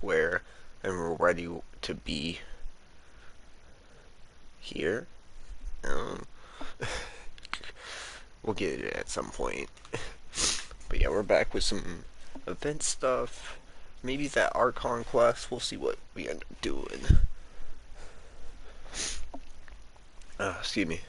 where and we're ready to be here. Um, we'll get it at some point. But yeah, we're back with some event stuff. Maybe that Archon quest. We'll see what we end up doing. Excuse me.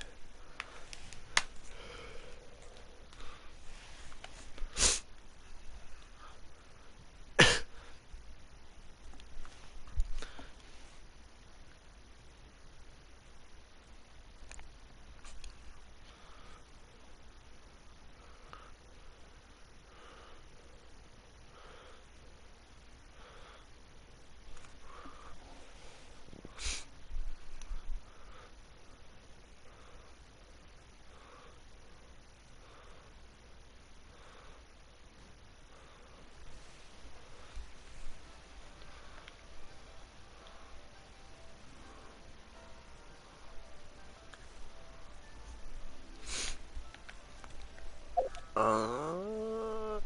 Uh,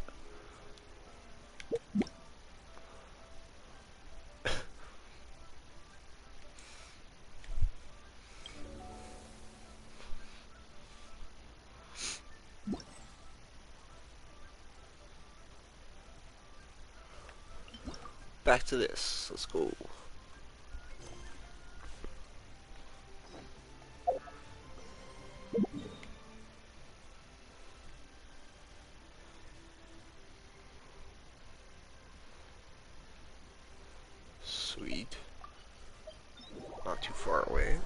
Back to this. Let's go. Sweet. Not too far away.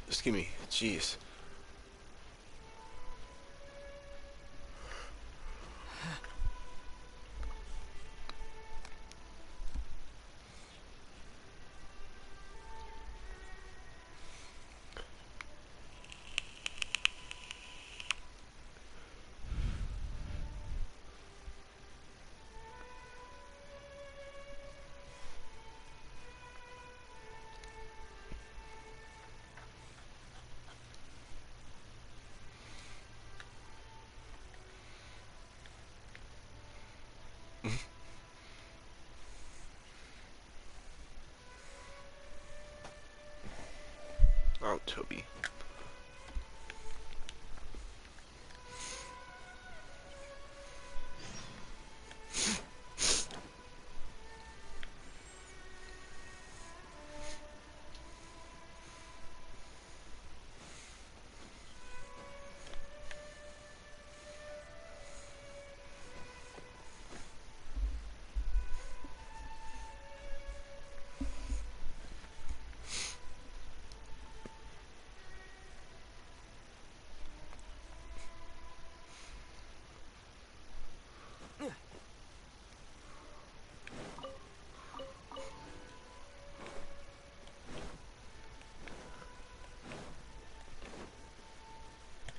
Excuse me. Jeez. Oh, Toby.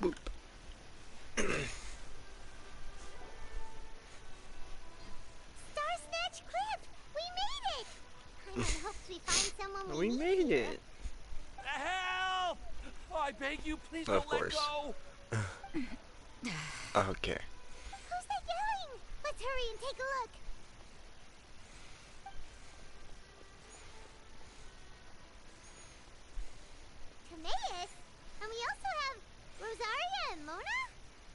Boop. Star Snatch Cliff! We made it! I had hoped we find someone We we made needed. it. Help! Oh, I beg you, please Of don't let course. go. Okay. Who's that yelling? Let's hurry and take a look. Timaeus? And we also have Rosaria and Mona?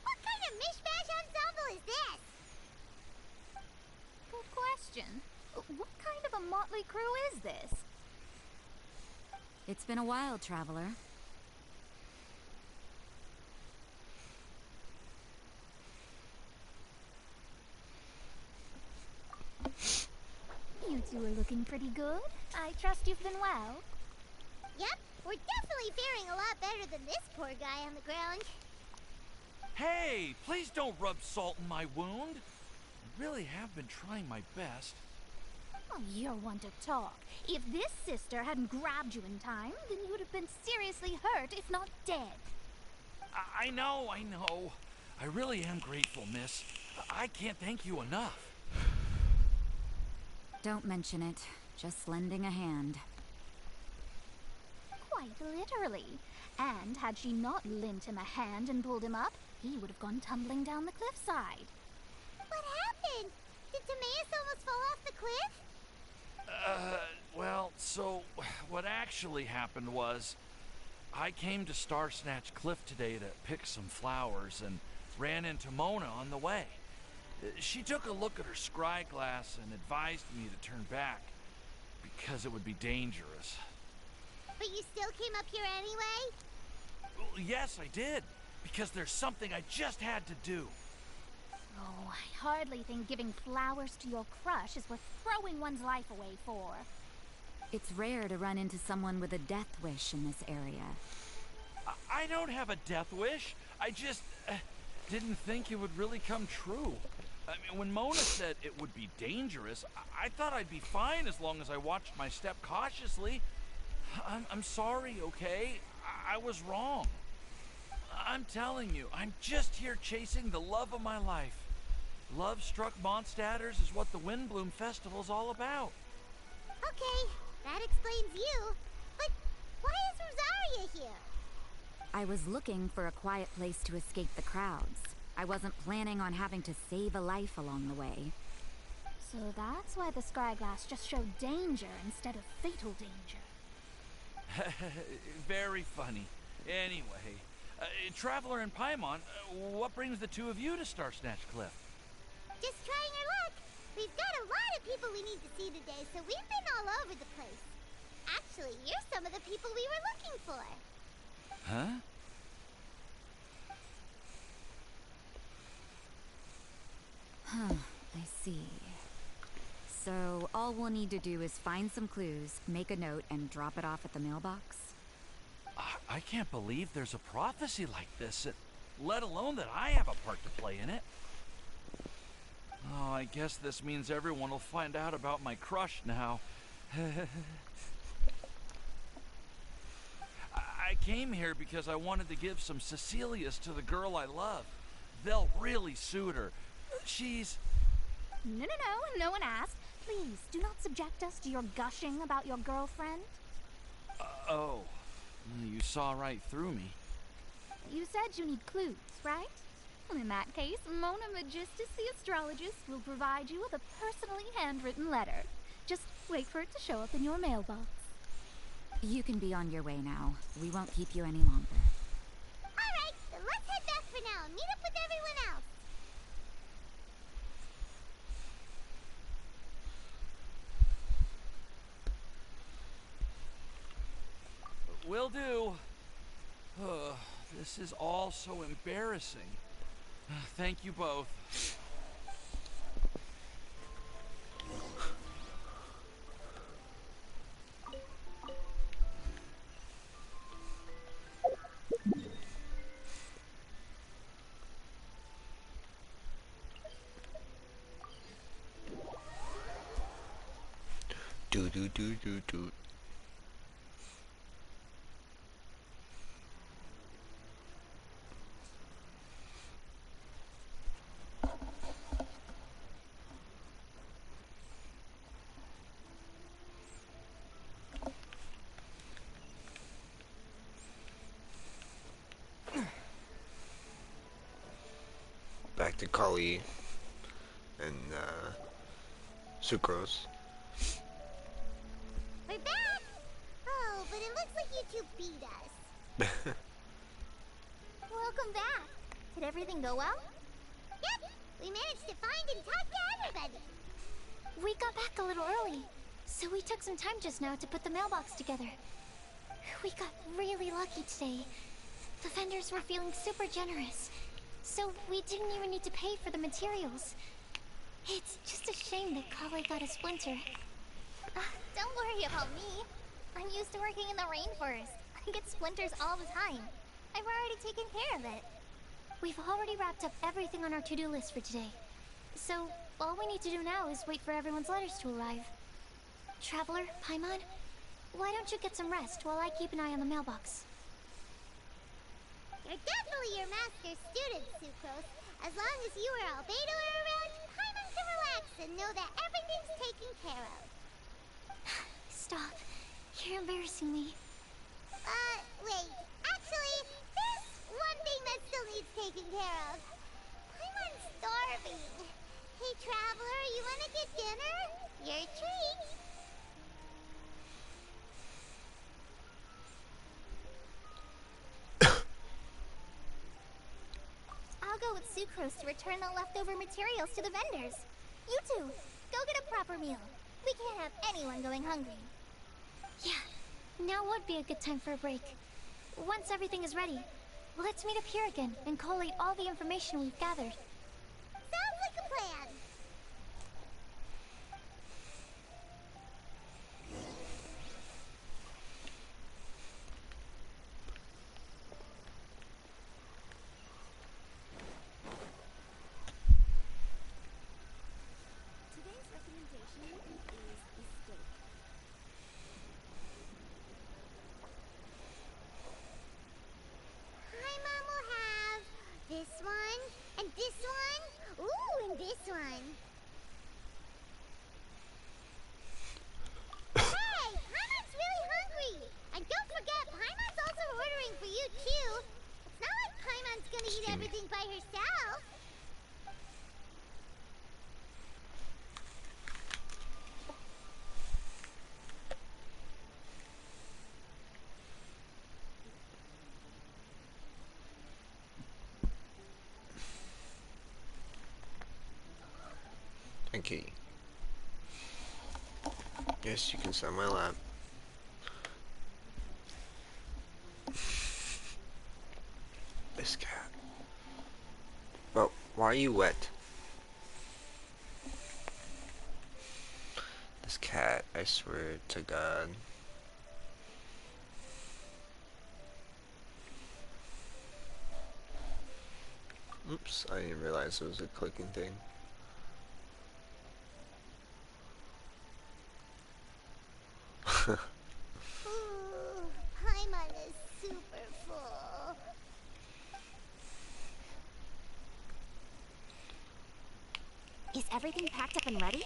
What kind of mishmash ensemble is this? Good question. What kind of a motley crew is this? It's been a while, traveler. You two are looking pretty good. I trust you've been well. Yep, we're definitely faring a lot better than this poor guy on the ground. Hey, please don't rub salt in my wound. I really have been trying my best. Oh, you're one to talk. If this sister hadn't grabbed you in time, then you would have been seriously hurt, if not dead. I know. I really am grateful, miss. I can't thank you enough. Don't mention it. Just lending a hand. Quite literally. And had she not lent him a hand and pulled him up, he would have gone tumbling down the cliffside. What happened? Did Timaeus almost fall off the cliff? Well, so what actually happened was I came to Star Snatch Cliff today to pick some flowers and ran into Mona on the way. She took a look at her scry glass and advised me to turn back because it would be dangerous. But you still came up here anyway? Well, yes, I did, because there's something I just had to do. Oh, I hardly think giving flowers to your crush is worth throwing one's life away for. It's rare to run into someone with a death wish in this area. I don't have a death wish. I just didn't think it would really come true. I mean, when Mona said it would be dangerous, I thought I'd be fine as long as I watched my step cautiously. I'm sorry, okay? I was wrong. I'm telling you, I'm just here chasing the love of my life. Love-struck Mondstadters is what the Windbloom Festival's all about. Okay, that explains you. But why is Rosaria here? I was looking for a quiet place to escape the crowds. I wasn't planning on having to save a life along the way. So that's why the scryglass just showed danger instead of fatal danger. Very funny. Anyway, Traveler and Paimon, what brings the two of you to Star Snatch Cliff? Just trying our luck. We've got a lot of people we need to see today, so we've been all over the place. Actually, you're some of the people we were looking for. Huh? I see. So, all we'll need to do is find some clues, make a note, and drop it off at the mailbox? I can't believe there's a prophecy like this, let alone that I have a part to play in it. Oh, I guess this means everyone will find out about my crush now. I came here because I wanted to give some Cecilias to the girl I love. They'll really suit her. She's... No one asked. Please, do not subject us to your gushing about your girlfriend. Oh, you saw right through me. You said you need clues, right? Well, in that case, Mona Magistus the astrologist will provide you with a personally handwritten letter. Just wait for it to show up in your mailbox. You can be on your way now. We won't keep you any longer. Alright, then let's head back for now and meet up with everyone else. Will do. This is all so embarrassing. Thank you both. Do. Back to Kali and Sucrose. We're back! Oh, but it looks like you two beat us. Welcome back. Did everything go well? Yep, we managed to find and talk to everybody. We got back a little early, so we took some time just now to put the mailbox together. We got really lucky today. The vendors were feeling super generous, so we didn't even need to pay for the materials. It's just a shame that Kali got a splinter. Don't worry about me. I'm used to working in the rainforest. I get splinters all the time. I've already taken care of it. We've already wrapped up everything on our to-do list for today. So, all we need to do now is wait for everyone's letters to arrive. Traveler, Paimon, why don't you get some rest while I keep an eye on the mailbox? You're definitely your master's student, Sucrose. As long as you or Albedo are around, Paimon can relax and know that everything's taken care of. Stop. You're embarrassing me. Wait. Actually, there's one thing that still needs taken care of. Paimon's starving. Hey, Traveler, you wanna get dinner? Your treat. I'll go with Sucrose to return the leftover materials to the vendors. You two, go get a proper meal. We can't have anyone going hungry. Yeah, now would be a good time for a break. Once everything is ready, let's meet up here again and collate all the information we've gathered. Sounds like a plan. Today's recommendation is escape. Paimon will have this one, and this one, ooh, and this one. Hey, Paimon's really hungry! And don't forget, Paimon's also ordering for you too. It's not like Paimon's gonna eat everything by herself. Okay. Yes, you can sit on my lap. This cat. Well, why are you wet? This cat, I swear to God. Oops, I didn't realize it was a clicking thing. Ooh, Paimon is super full. Is everything packed up and ready?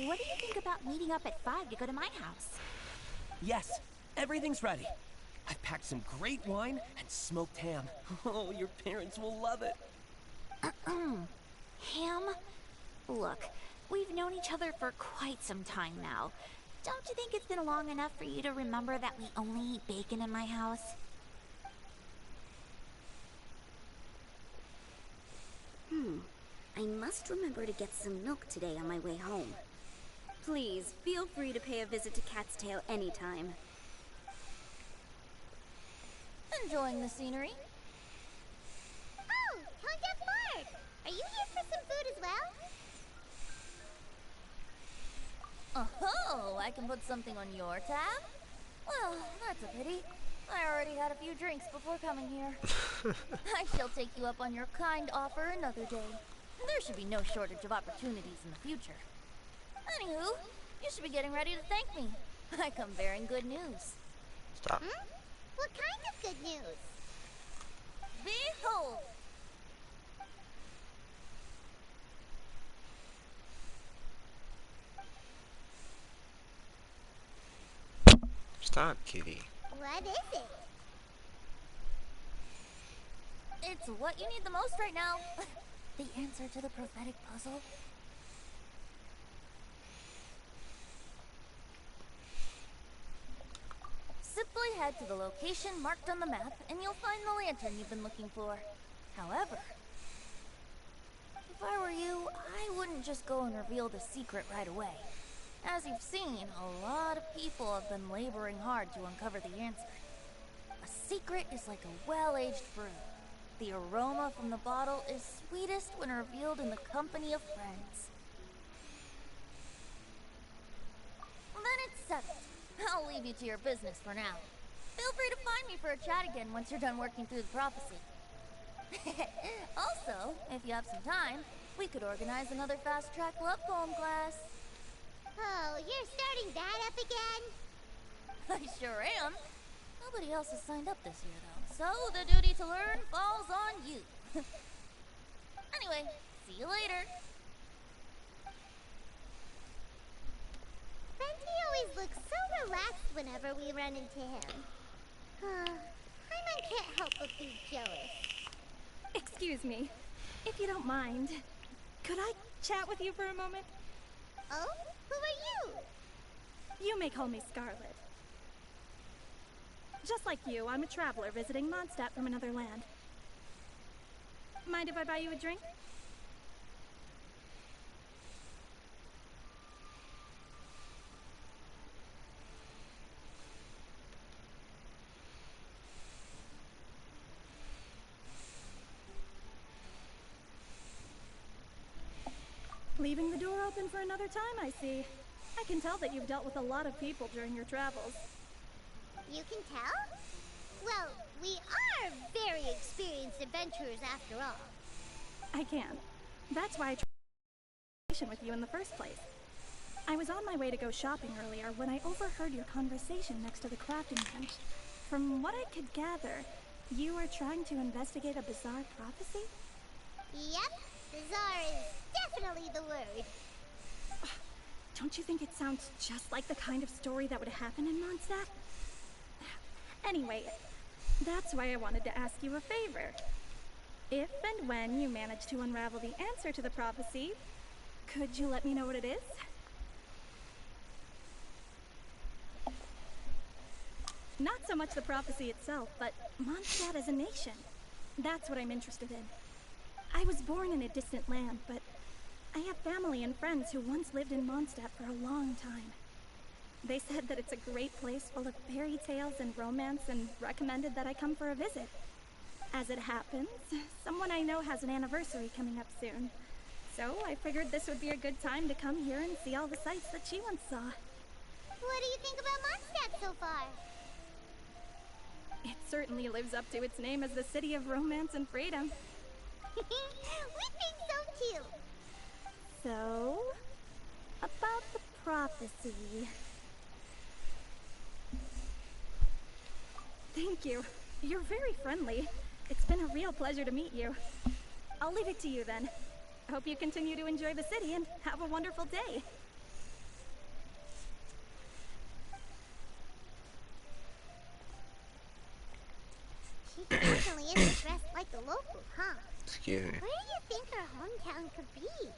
What do you think about meeting up at 5 to go to my house? Yes, everything's ready. I've packed some great wine and smoked ham. Oh, your parents will love it. Ham? Look, we've known each other for quite some time now. Don't you think it's been long enough for you to remember that we only eat bacon in my house? I must remember to get some milk today on my way home. Please, feel free to pay a visit to Cat's Tail anytime. Enjoying the scenery? Oh, Tone Deaf Bard! Are you here for some food as well? Oh, I can put something on your tab? Well, that's a pity. I already had a few drinks before coming here. I shall take you up on your kind offer another day. There should be no shortage of opportunities in the future. Anywho, you should be getting ready to thank me. I come bearing good news. Stop. What kind of good news? Behold! Stop, kitty. What is it? It's what you need the most right now. The answer to the prophetic puzzle. Simply head to the location marked on the map, and you'll find the lantern you've been looking for. However, if I were you, I wouldn't just go and reveal the secret right away. As you've seen, a lot of people have been laboring hard to uncover the answer. A secret is like a well-aged brew. The aroma from the bottle is sweetest when revealed in the company of friends. Then it's settled. I'll leave you to your business for now. Feel free to find me for a chat again once you're done working through the prophecy. Also, if you have some time, we could organize another fast-track love poem class. Oh, you're starting that up again? I sure am. Nobody else has signed up this year, though, so the duty to learn falls on you. Anyway, see you later. Venti always looks so relaxed whenever we run into him. Paimon can't help but be jealous. Excuse me, if you don't mind, could I chat with you for a moment? Oh? Who are you? You may call me Scarlet. Just like you, I'm a traveler visiting Mondstadt from another land. Mind if I buy you a drink? Leaving the door open for another time, I see. I can tell that you've dealt with a lot of people during your travels. You can tell? Well, we are very experienced adventurers after all. I can. That's why I tried with you in the first place. I was on my way to go shopping earlier when I overheard your conversation next to the crafting bench. From what I could gather, you are trying to investigate a bizarre prophecy? Yep, bizarre is definitely the word. Don't you think it sounds just like the kind of story that would happen in Mondstadt? Anyway, that's why I wanted to ask you a favor. If and when you manage to unravel the answer to the prophecy, could you let me know what it is? Not so much the prophecy itself, but Mondstadt as a nation. That's what I'm interested in. I was born in a distant land, but I have family and friends who once lived in Mondstadt for a long time. They said that it's a great place full of fairy tales and romance and recommended that I come for a visit. As it happens, someone I know has an anniversary coming up soon. So I figured this would be a good time to come here and see all the sights that she once saw. What do you think about Mondstadt so far? It certainly lives up to its name as the city of romance and freedom. We think so too. So, about the prophecy. Thank you. You're very friendly. It's been a real pleasure to meet you. I'll leave it to you then. Hope you continue to enjoy the city and have a wonderful day. She definitely isn't dressed like the local, huh? Excuse me. Where do you think her hometown could be?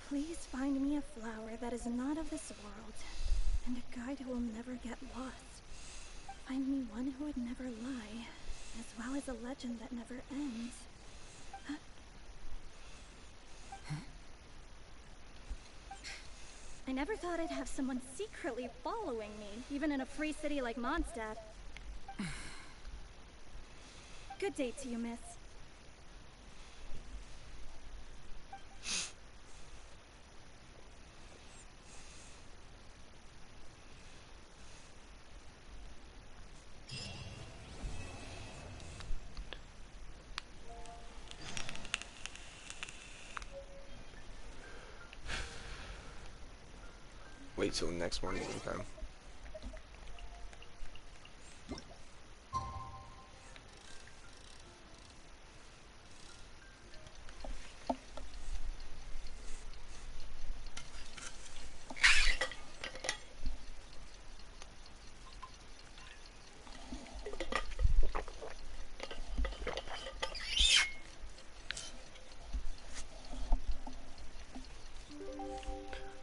Please find me a flower that is not of this world, and a guide who will never get lost. Find me one who would never lie, as well as a legend that never ends. Huh? I never thought I'd have someone secretly following me, even in a free city like Mondstadt. Good day to you, miss. Wait till the next morning time.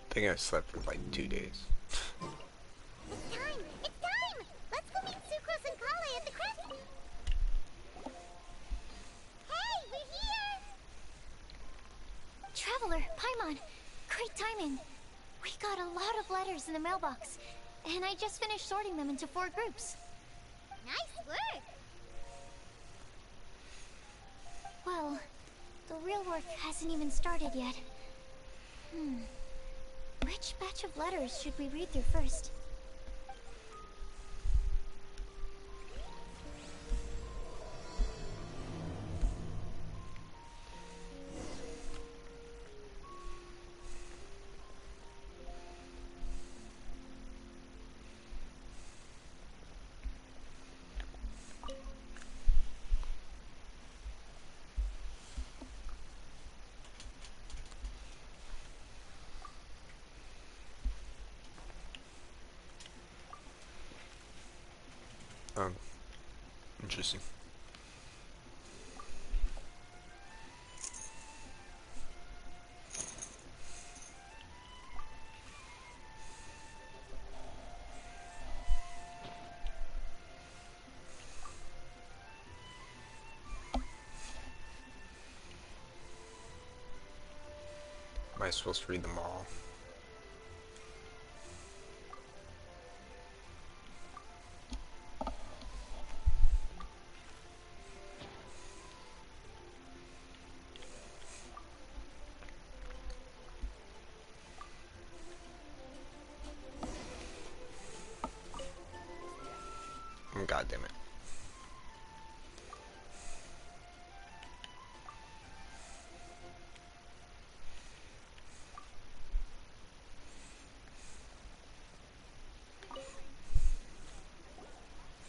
I think I slept for like 2 days. It's time! It's time! Let's go meet Sucrose and Kale at the craft. Hey, we're here! Traveler, Paimon, great timing. We got a lot of letters in the mailbox, and I just finished sorting them into 4 groups. Nice work! Well, the real work hasn't even started yet. Which batch of letters should we read through first? Interesting. Am I supposed to read them all? God damn it.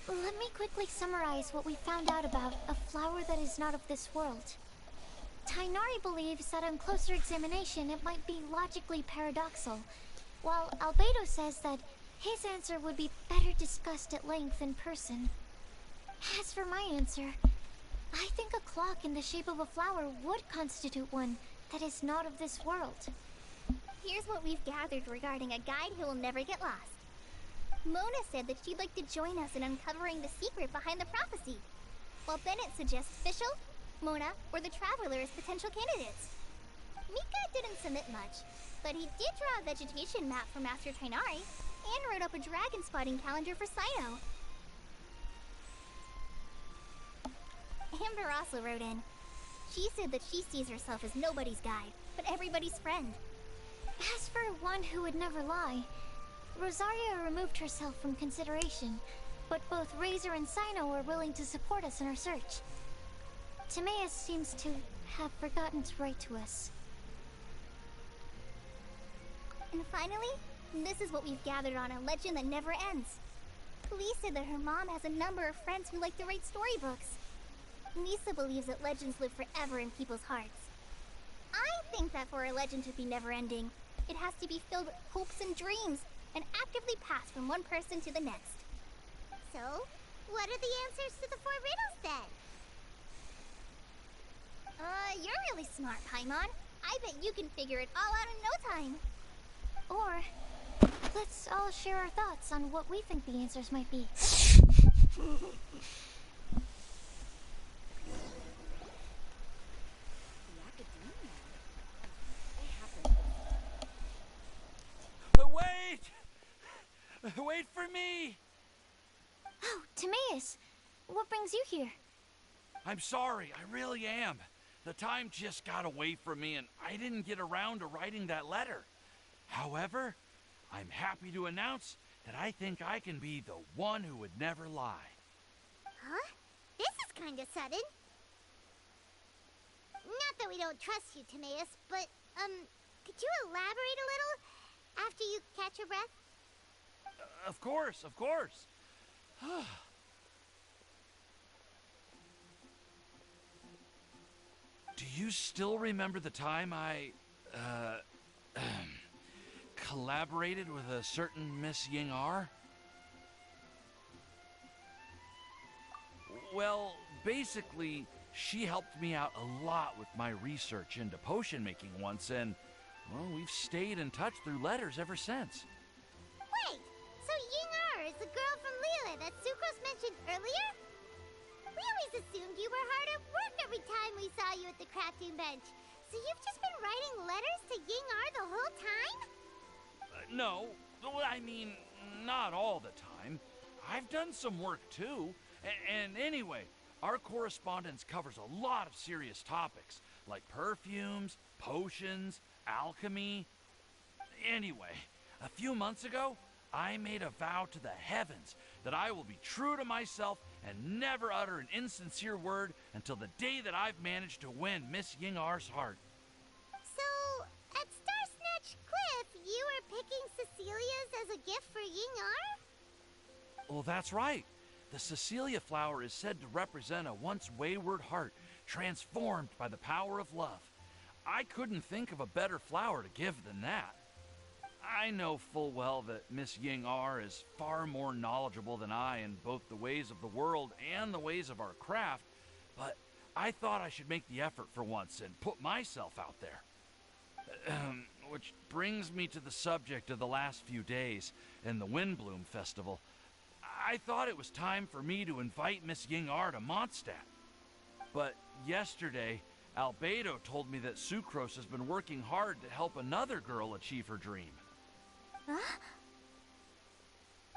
Let me quickly summarize what we found out about a flower that is not of this world. Tainari believes that on closer examination it might be logically paradoxal, while Albedo says that his answer would be better discussed at length in person. As for my answer, I think a clock in the shape of a flower would constitute one that is not of this world. Here's what we've gathered regarding a guide who will never get lost. Mona said that she'd like to join us in uncovering the secret behind the prophecy, while Bennett suggests Fischl, Mona, or the Traveler as potential candidates. Mika didn't submit much, but he did draw a vegetation map for Master Tainari and wrote up a dragon spotting calendar for Saito. Amber also wrote in. She said that she sees herself as nobody's guide, but everybody's friend. As for one who would never lie, Rosaria removed herself from consideration, but both Razor and Sino were willing to support us in our search. Timaeus seems to have forgotten to write to us. And finally, this is what we've gathered on a legend that never ends. Lee said that her mom has a number of friends who like to write storybooks. Lisa believes that legends live forever in people's hearts. I think that for a legend to be never-ending, it has to be filled with hopes and dreams, and actively passed from one person to the next. So, what are the answers to the 4 riddles then? You're really smart, Paimon. I bet you can figure it all out in no time. Or, let's all share our thoughts on what we think the answers might be. Wait! Wait for me! Oh, Timaeus! What brings you here? I'm sorry, I really am. The time just got away from me and I didn't get around to writing that letter. However, I'm happy to announce that I think I can be the one who would never lie. Huh? This is kinda sudden. Not that we don't trust you, Timaeus, but, could you elaborate a little after you catch your breath? Of course, of course. Do you still remember the time I, collaborated with a certain Miss Ying-Ar? Well, basically, she helped me out a lot with my research into potion making once, and, well, we've stayed in touch through letters ever since. Wait, so Ying-Ar is the girl from Lila that Sucrose mentioned earlier? We always assumed you were hard at work every time we saw you at the crafting bench. So you've just been writing letters to Ying-Ar the whole time? No, I mean, not all the time. I've done some work too. And anyway, our correspondence covers a lot of serious topics, like perfumes, potions, alchemy. Anyway, a few months ago, I made a vow to the heavens that I will be true to myself and never utter an insincere word until the day that I've managed to win Miss Ying-Ar's heart. So, at Star Snatch Cliff, you were picking Cecilia's as a gift for Ying-Ar? Well, that's right. The Cecilia flower is said to represent a once wayward heart transformed by the power of love. I couldn't think of a better flower to give than that. I know full well that Miss Ying R is far more knowledgeable than I in both the ways of the world and the ways of our craft, but I thought I should make the effort for once and put myself out there. Which brings me to the subject of the last few days and the Windbloom Festival. I thought it was time for me to invite Miss Ying R to Mondstadt. But yesterday, Albedo told me that Sucrose has been working hard to help another girl achieve her dream. Huh?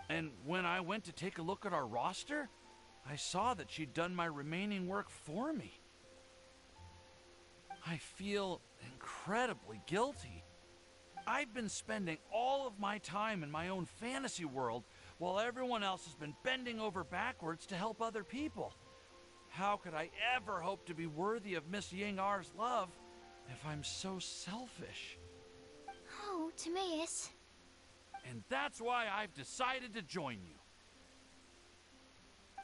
And when I went to take a look at our roster, I saw that she'd done my remaining work for me. I feel incredibly guilty. I've been spending all of my time in my own fantasy world while everyone else has been bending over backwards to help other people. How could I ever hope to be worthy of Miss Ying R's love if I'm so selfish? Oh, Timaeus. And that's why I've decided to join you.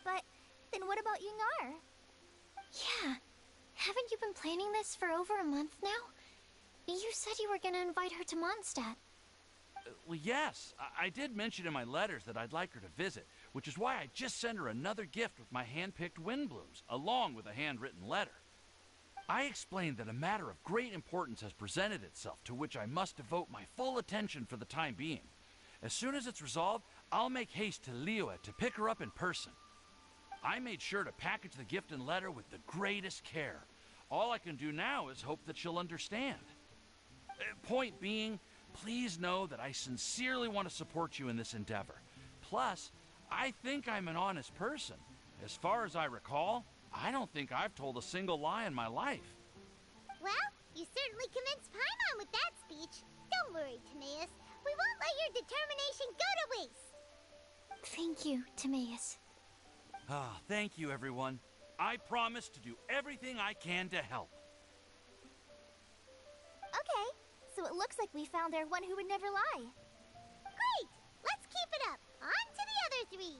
But then what about Ying-ar? Yeah. Haven't you been planning this for over a month now? You said you were gonna invite her to Mondstadt. Well, yes, I did mention in my letters that I'd like her to visit, which is why I just sent her another gift with my hand-picked Windblooms, along with a handwritten letter. I explained that a matter of great importance has presented itself to which I must devote my full attention for the time being. As soon as it's resolved, I'll make haste to Liyue to pick her up in person. I made sure to package the gift and letter with the greatest care. All I can do now is hope that she'll understand. Point being, please know that I sincerely want to support you in this endeavor. Plus, I think I'm an honest person. As far as I recall, I don't think I've told a single lie in my life. Well, you certainly convinced Paimon with that speech. Don't worry, Timaeus. We won't let your determination go to waste. Thank you, Timaeus. Thank you, everyone. I promise to do everything I can to help. Okay, so it looks like we found our one who would never lie. Great! Let's keep it up. On to the other three.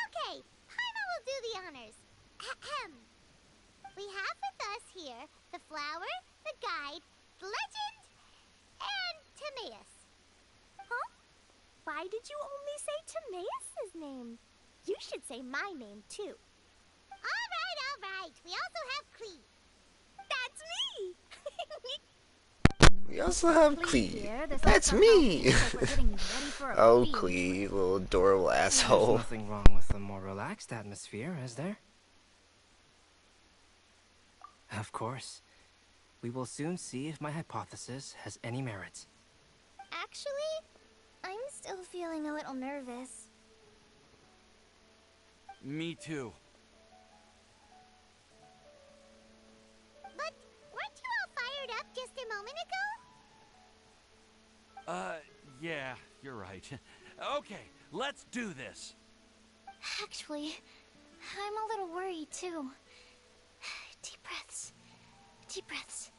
Okay, Paimon will do the honors. Ahem. We have with us here the flower, the guide, the legend, and Timaeus. Huh? Why did you only say Timaeus' name? You should say my name, too. All right. We also have Clee. That's me! We also have Clee. That's me! Oh, Clee, little adorable There's asshole. nothing wrong with a more relaxed atmosphere, is there? Of course. We will soon see if my hypothesis has any merit. Actually, I'm still feeling a little nervous. Me too. But weren't you all fired up just a moment ago? Yeah, you're right. Okay, let's do this. Actually, I'm a little worried too. Deep breaths. Deep breaths.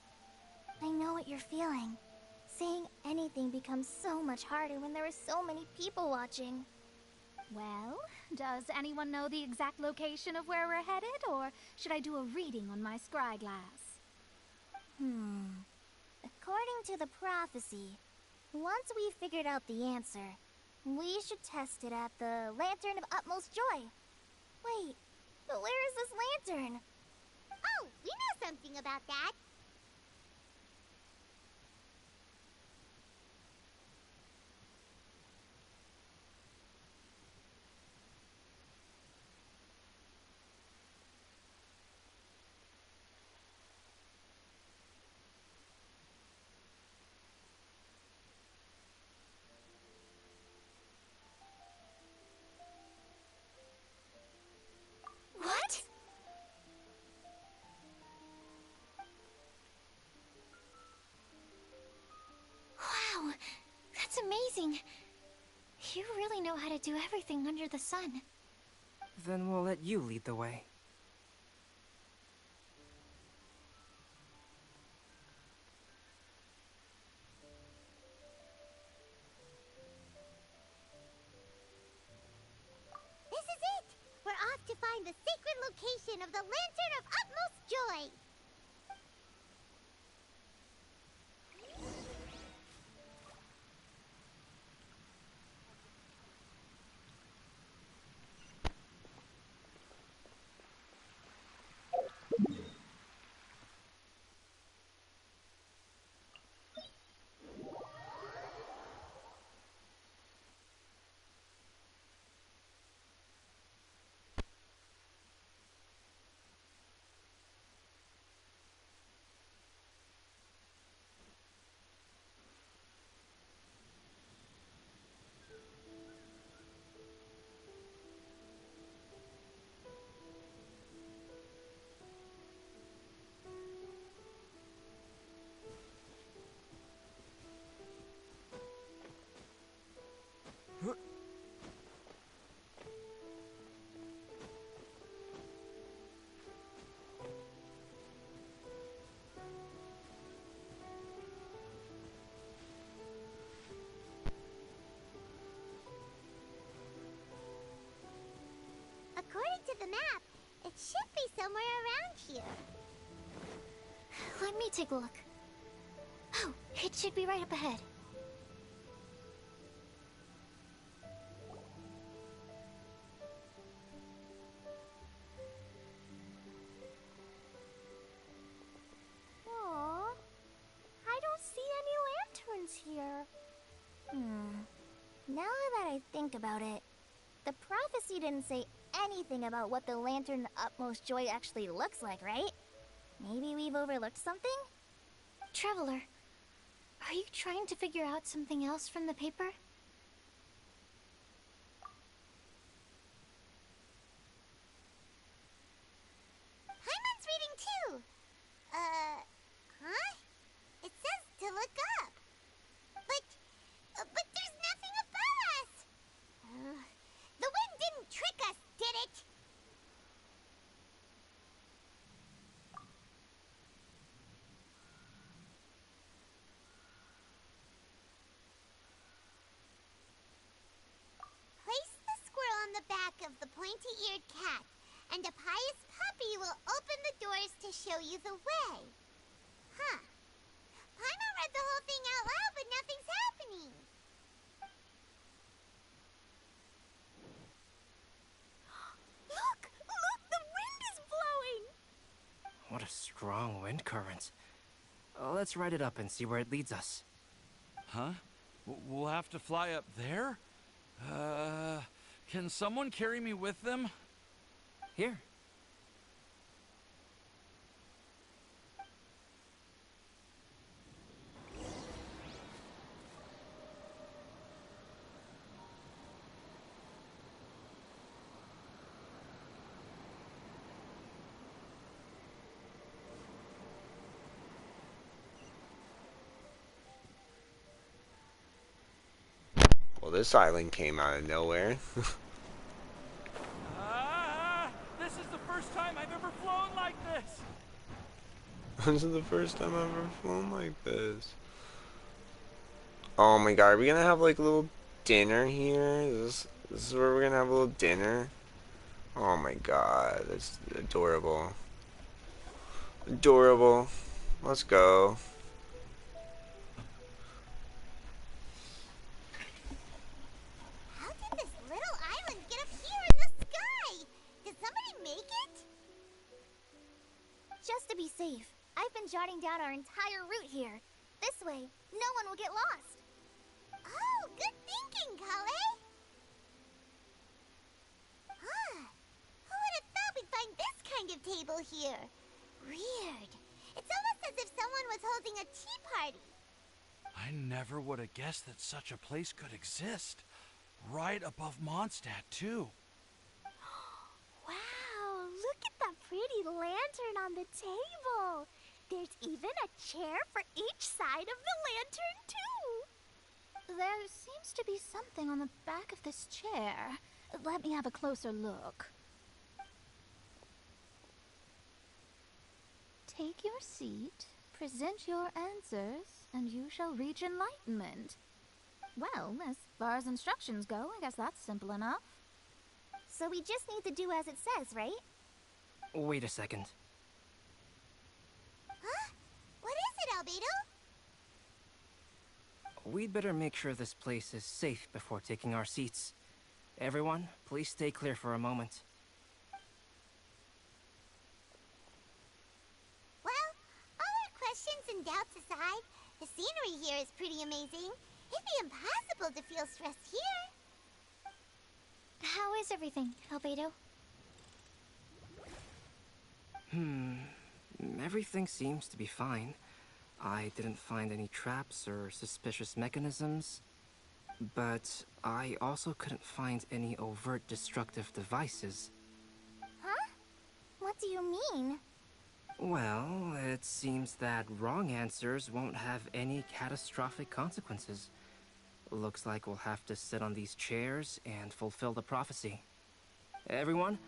I know what you're feeling. Saying anything becomes so much harder when there are so many people watching. Well, does anyone know the exact location of where we're headed, or should I do a reading on my scry glass? According to the prophecy, once we've figured out the answer, we should test it at the Lantern of Utmost Joy. Wait, but where is this lantern? Oh, we know something about that. What? Wow, that's amazing. You really know how to do everything under the sun. Then we'll let you lead the way. This is it! We're off to find the sacred location of the Lantern of Utmost Joy! Let me take a look. Oh, it should be right up ahead. Aww. I don't see any lanterns here. Now that I think about it, the prophecy didn't say anything about what the Lantern Utmost Joy actually looks like, right? Maybe we've overlooked something? Traveler, are you trying to figure out something else from the paper? Hyman's reading too! Huh? It says to look up. But there's nothing above us! The wind didn't trick us, did it? Place the squirrel on the back of the pointy-eared cat, and a pious puppy will open the doors to show you the way. Huh. Paimon read the whole thing out loud, but nothing's happening. Look! Look! The wind is blowing! What a strong wind current. Let's ride it up and see where it leads us. Huh? We'll have to fly up there? Can someone carry me with them? Here. Well, this island came out of nowhere. This is the first time I've ever flown like this! This is the first time I've ever flown like this. Oh my god, are we gonna have like a little dinner here? This is where we're gonna have a little dinner? Oh my god, that's adorable. Adorable. Let's go. How did this little island get up here in the sky? Did somebody make it? Just to be safe, I've been jotting down our entire route here. This way, no one will get lost. Oh, good thinking, Kale. Huh. Who would have thought we'd find this kind of table here? Weird. It's almost as if someone was holding a tea party. I never would have guessed that such a place could exist. Right above Mondstadt, too. Wow, look at that pretty lantern on the table. There's even a chair for each side of the lantern, too. There seems to be something on the back of this chair. Let me have a closer look. Take your seat, present your answers, and you shall reach enlightenment. Well, as far as instructions go, I guess that's simple enough. So we just need to do as it says, right? Wait a second. Huh? What is it, Albedo? We'd better make sure this place is safe before taking our seats. Everyone, please stay clear for a moment. Well, all our questions and doubts aside, the scenery here is pretty amazing. It'd be impossible to feel stressed here. How is everything, Albedo? Everything seems to be fine. I didn't find any traps or suspicious mechanisms. But I also couldn't find any overt destructive devices. Huh? What do you mean? Well, it seems that wrong answers won't have any catastrophic consequences. Looks like we'll have to sit on these chairs and fulfill the prophecy. Everyone,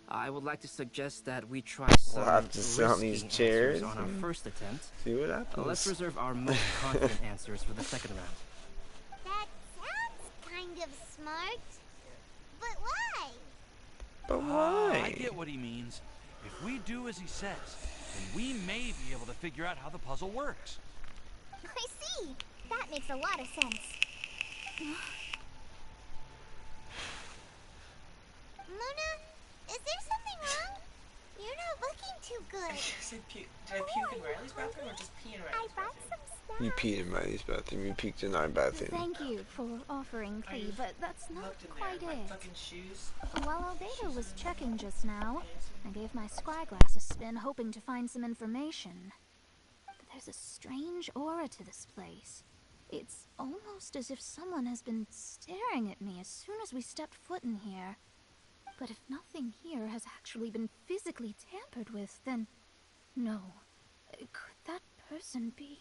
I would like to suggest that we try some We'll have to sit on these risky chairs answers on our first attempt. See what happens. Let's reserve our most confident answers for the second round. That sounds kind of smart. But why? But why? I get what he means. If we do as he says, then we may be able to figure out how the puzzle works. I see. That makes a lot of sense. Mona, is there something wrong? You're not looking too good. Did I puke in Riley's bathroom or just pee in I Riley's brought bathroom? some stuff. You peed in Miley's bathroom. You peeked in our bathroom. Thank you for offering, Clee, but that's not quite it. Fucking shoes. While Albedo was checking just now, I gave my scryglass a spin, hoping to find some information. But there's a strange aura to this place. It's almost as if someone has been staring at me as soon as we stepped foot in here. But if nothing here has actually been physically tampered with, then no. Could that person be?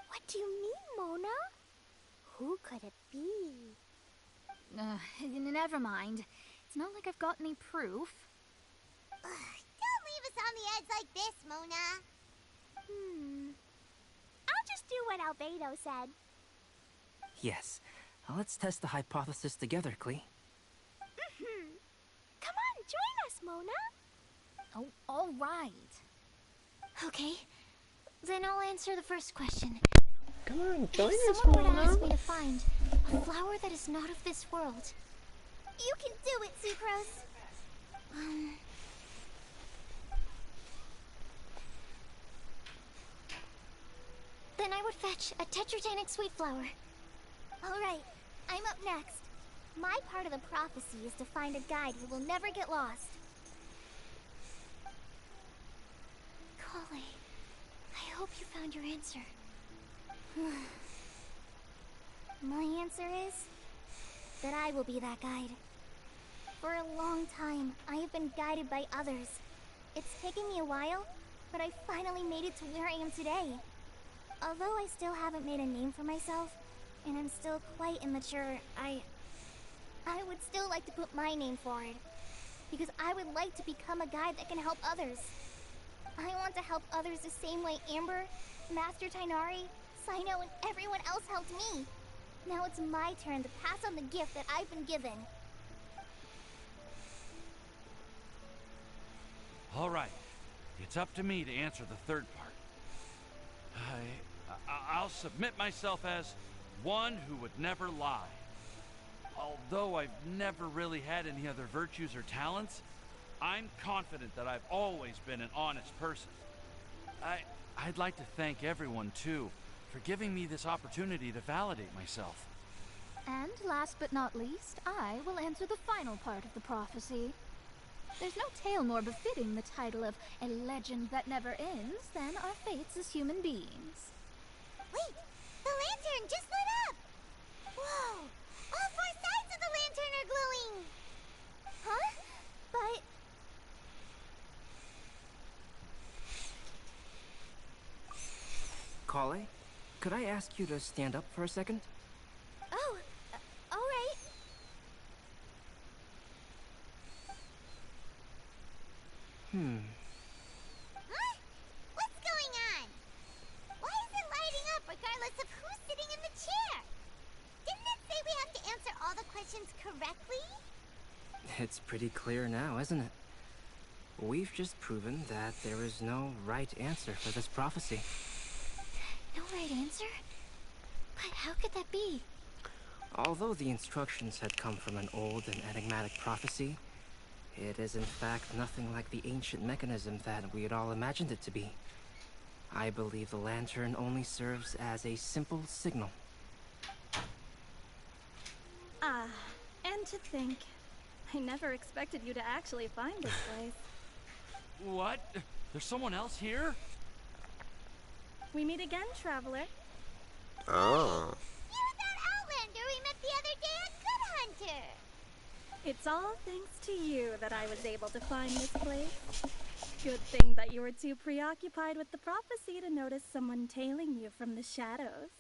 What do you mean, Mona? Who could it be? Never mind. It's not like I've got any proof. Don't leave us on the edge like this, Mona. I'll just do what Albedo said. Yes. Let's test the hypothesis together, Clee. Come on, join us, Mona. Oh, all right. Okay, then I'll answer the first question. Come on, join If us, someone were to ask me Mona. to find a flower that is not of this world, You can do it, Sucrose. then I would fetch a tetratanic sweet flower. All right, I'm up next. My part of the prophecy is to find a guide who will never get lost. Kale, I hope you found your answer. My answer is that I will be that guide. For a long time, I have been guided by others. It's taken me a while, but I finally made it to where I am today. Although I still haven't made a name for myself, and I'm still quite immature, I would still like to put my name forward. Because I would like to become a guide that can help others. I want to help others the same way Amber, Master Tainari, Sino, and everyone else helped me. Now it's my turn to pass on the gift that I've been given. All right, it's up to me to answer the third part. I'll submit myself as one who would never lie. Although I've never really had any other virtues or talents, I'm confident that I've always been an honest person. I'd like to thank everyone, too, for giving me this opportunity to validate myself. And last but not least, I will answer the final part of the prophecy. There's no tale more befitting the title of a legend that never ends than our fates as human beings. Wait! The lantern just lit up! Whoa! All four sides of the lantern are glowing! Huh? But... Kale, could I ask you to stand up for a second? Oh, alright. Huh? What's going on? Why is it lighting up regardless of who's sitting in the chair? Didn't it say we have to answer all the questions correctly? It's pretty clear now, isn't it? We've just proven that there is no right answer for this prophecy. No right answer? But how could that be? Although the instructions had come from an old and enigmatic prophecy, it is in fact nothing like the ancient mechanism that we had all imagined it to be. I believe the lantern only serves as a simple signal. And to think, I never expected you to actually find this place. What? There's someone else here? We meet again, traveler. Oh. You're that Outlander we met the other day at Good Hunter! It's all thanks to you that I was able to find this place. Good thing that you were too preoccupied with the prophecy to notice someone tailing you from the shadows.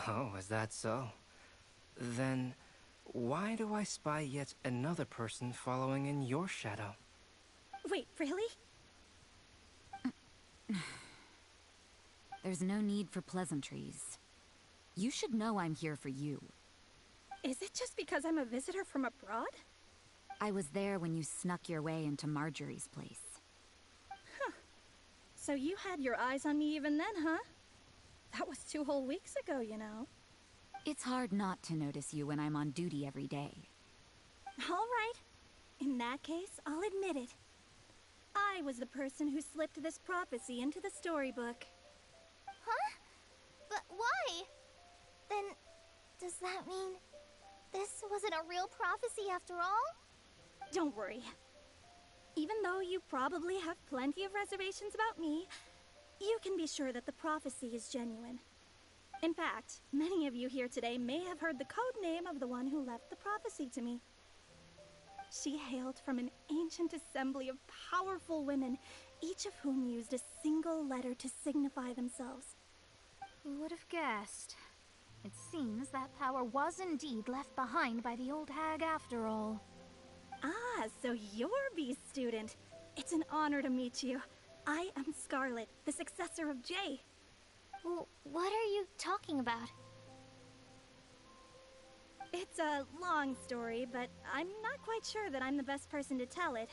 Oh, is that so? Then, why do I spy yet another person following in your shadow? Wait, really? There's no need for pleasantries. You should know I'm here for you. Is it just because I'm a visitor from abroad? I was there when you snuck your way into Marjorie's place. So you had your eyes on me even then, huh? That was 2 whole weeks ago, you know. It's hard not to notice you when I'm on duty every day. All right. In that case, I'll admit it. I was the person who slipped this prophecy into the storybook. Huh? But why? Then, does that mean this wasn't a real prophecy after all? Don't worry. Even though you probably have plenty of reservations about me, you can be sure that the prophecy is genuine. In fact, many of you here today may have heard the code name of the one who left the prophecy to me. She hailed from an ancient assembly of powerful women, each of whom used a single letter to signify themselves. Who would have guessed? It seems that power was indeed left behind by the old hag after all. Ah, so you're B's student. It's an honor to meet you. I am Scarlet, the successor of Jay. Well, what are you talking about? It's a long story, but I'm not quite sure that I'm the best person to tell it.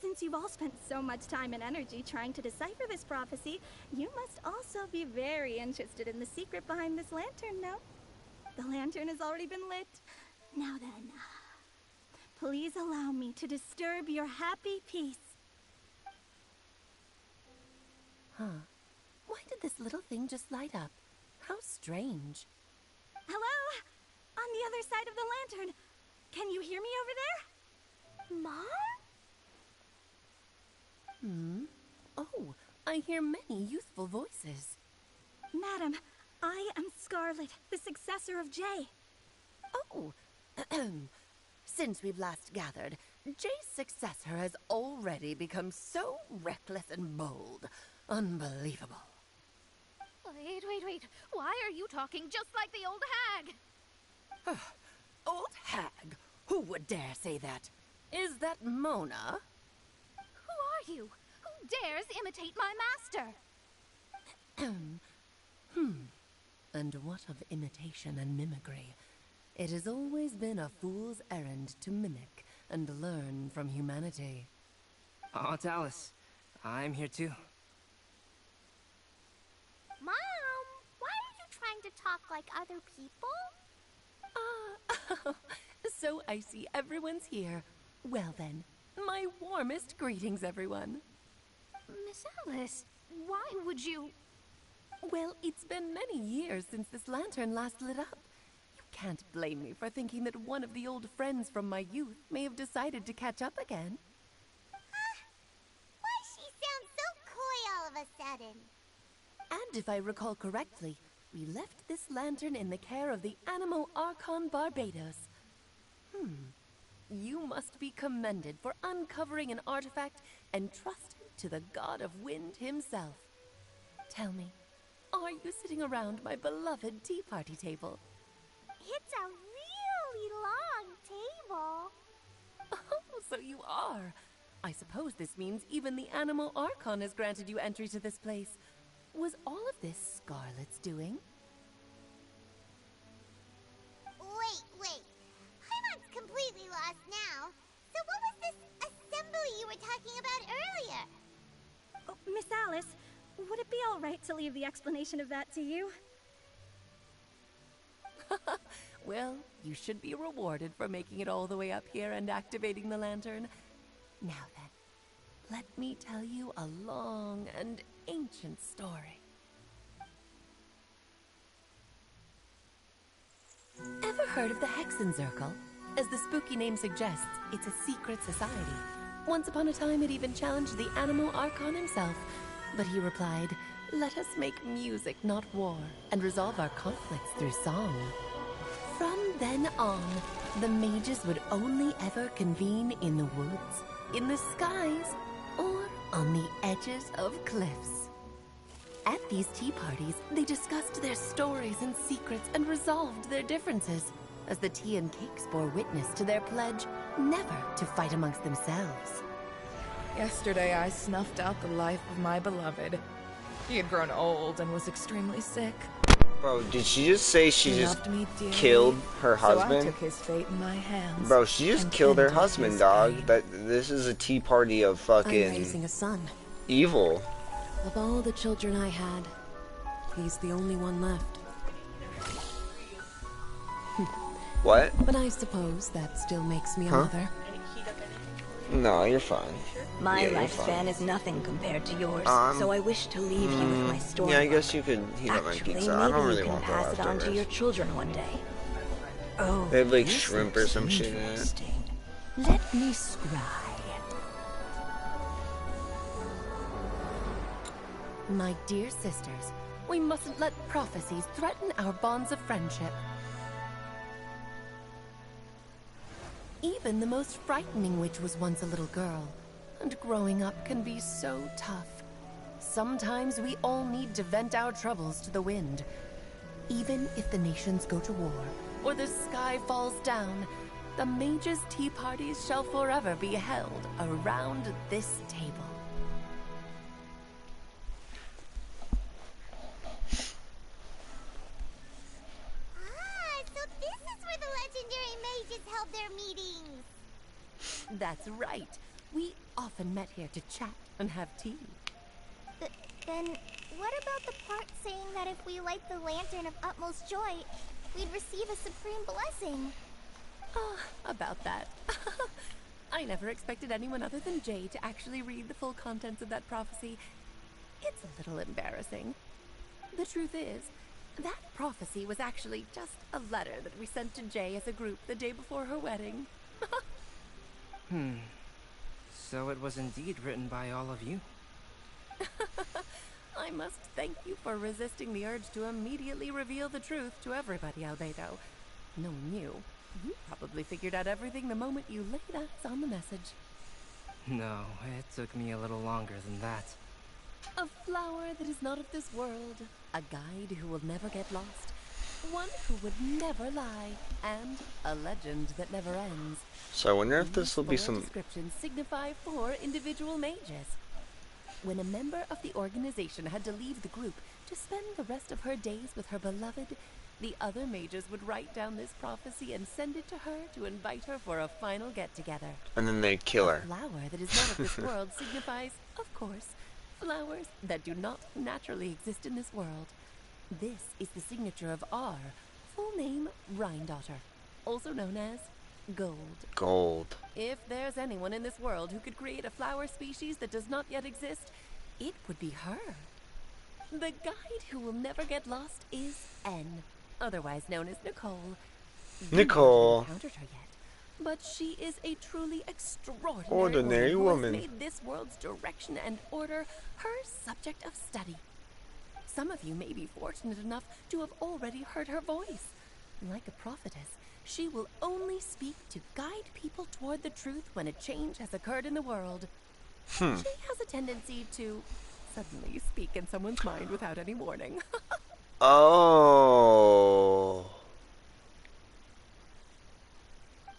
Since you've all spent so much time and energy trying to decipher this prophecy, you must also be very interested in the secret behind this lantern, no? The lantern has already been lit. Now then, please allow me to disturb your happy peace. Huh. Why did this little thing just light up? How strange. Hello? On the other side of the lantern. Can you hear me over there? Mom? Oh, I hear many youthful voices. Madam, I am Scarlet, the successor of Jay. Oh, since we've last gathered, Jay's successor has already become so reckless and bold. Unbelievable. Wait. Why are you talking just like the old hag? Old hag? Who would dare say that? Is that Mona? Who are you? Who dares imitate my master? And what of imitation and mimicry? It has always been a fool's errand to mimic and learn from humanity. Oh, it's Alice. I'm here too. Mom, why are you trying to talk like other people? So I see everyone's here. Well then, my warmest greetings, everyone. Miss Alice, why would you... Well, it's been many years since this lantern last lit up. You can't blame me for thinking that one of the old friends from my youth may have decided to catch up again. Why she sounds so coy all of a sudden? And if I recall correctly, we left this lantern in the care of the Animo Archon Barbados. You must be commended for uncovering an artifact entrusted to the god of wind himself. Tell me, are you sitting around my beloved tea party table? It's a really long table. Oh, so you are. I suppose this means even the Animo Archon has granted you entry to this place. Was all of this Scarlet's doing? Wait. I'm completely lost now. So what was this assembly you were talking about earlier? Oh, Miss Alice, would it be all right to leave the explanation of that to you? Well, you should be rewarded for making it all the way up here and activating the lantern. Now then, let me tell you a long and ancient story. Ever heard of the Hexenzirkel? As the spooky name suggests, it's a secret society. Once upon a time, it even challenged the Animo Archon himself. But he replied, "Let us make music, not war, and resolve our conflicts through song." From then on, the mages would only ever convene in the woods, in the skies, or on the edges of cliffs. At these tea parties, they discussed their stories and secrets and resolved their differences, as the tea and cakes bore witness to their pledge never to fight amongst themselves. Yesterday I snuffed out the life of my beloved. He had grown old and was extremely sick. Bro, did she just say she He just loved me dearly, killed her so I husband? took his fate in my hands. Bro, she just and killed her ended husband, his dog. pain. This is a tea party of I'm fucking raising a son. evil. Of all the children I had, he's the only one left. What? But I suppose that still makes me a Huh? mother. No, you're fine. My Yeah, you're lifespan fine. is nothing compared to yours, so I wish to leave you with my story. Yeah, I guess you could heat up my Actually, pizza. maybe I don't really you can want the pass it on to leftovers. your children one day. Oh, They have like this shrimp or looks some shit in it. interesting. Let me scry. My dear sisters, we mustn't let prophecies threaten our bonds of friendship. Even the most frightening witch was once a little girl, and growing up can be so tough. Sometimes we all need to vent our troubles to the wind. Even if the nations go to war, or the sky falls down, the mages' tea parties shall forever be held around this table. Ah, so this is where the legendary mages held their meetings. That's right. We often met here to chat and have tea. Then, what about the part saying that if we light the lantern of utmost joy, we'd receive a supreme blessing? About that. I never expected anyone other than Jay to actually read the full contents of that prophecy. It's a little embarrassing. The truth is, that prophecy was actually just a letter that we sent to Jay as a group the day before her wedding. So it was indeed written by all of you. I must thank you for resisting the urge to immediately reveal the truth to everybody, Albedo. Knowing you, you probably figured out everything the moment you laid eyes on the message. No, it took me a little longer than that. A flower that is not of this world, a guide who will never get lost, one who would never lie, and a legend that never ends. So I wonder if this will be These some... descriptions signify 4 individual mages. When a member of the organization had to leave the group to spend the rest of her days with her beloved, the other mages would write down this prophecy and send it to her to invite her for a final get-together. And then they'd kill her. A flower that is not of this world signifies, of course, flowers that do not naturally exist in this world. This is the signature of our full name, Rhine-daughter, also known as Gold. Gold. If there's anyone in this world who could create a flower species that does not yet exist, it would be her. The guide who will never get lost is N, otherwise known as Nicole. Nicole. You haven't encountered her yet, but she is a truly extraordinary Ordinary woman woman. who has made this world's direction and order her subject of study. Some of you may be fortunate enough to have already heard her voice. Like a prophetess, she will only speak to guide people toward the truth when a change has occurred in the world. She has a tendency to suddenly speak in someone's mind without any warning. Oh.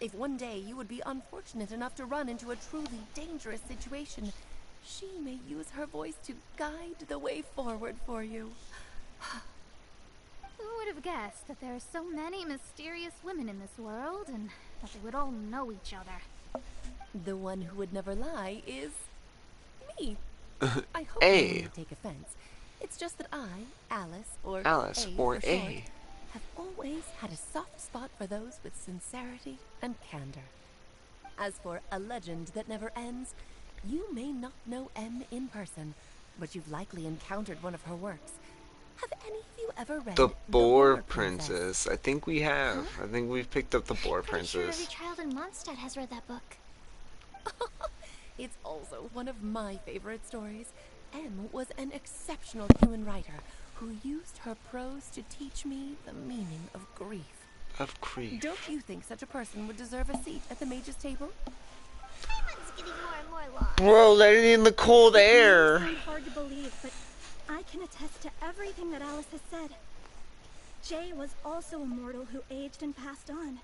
If one day you would be unfortunate enough to run into a truly dangerous situation, she may use her voice to guide the way forward for you. Who would have guessed that there are so many mysterious women in this world and that they would all know each other? The one who would never lie is me. I hope A. you won't take offense. It's just that I, Alice, or Alice, A or for A. short, have always had a soft spot for those with sincerity and candor. As for a legend that never ends, you may not know M in person, but you've likely encountered one of her works. Have any of you ever read The Boar Princess. I think we have. I think we've picked up the Boar Pretty sure every Princess. child in Mondstadt has read that book. It's also one of my favorite stories. M was an exceptional human writer who used her prose to teach me the meaning of grief. Of grief. Don't you think such a person would deserve a seat at the mage's table? Payment's getting more and more lost. Bro, let it in the cold It may air. sound hard to believe, but I can attest to everything that Alice has said. Jay was also a mortal who aged and passed on,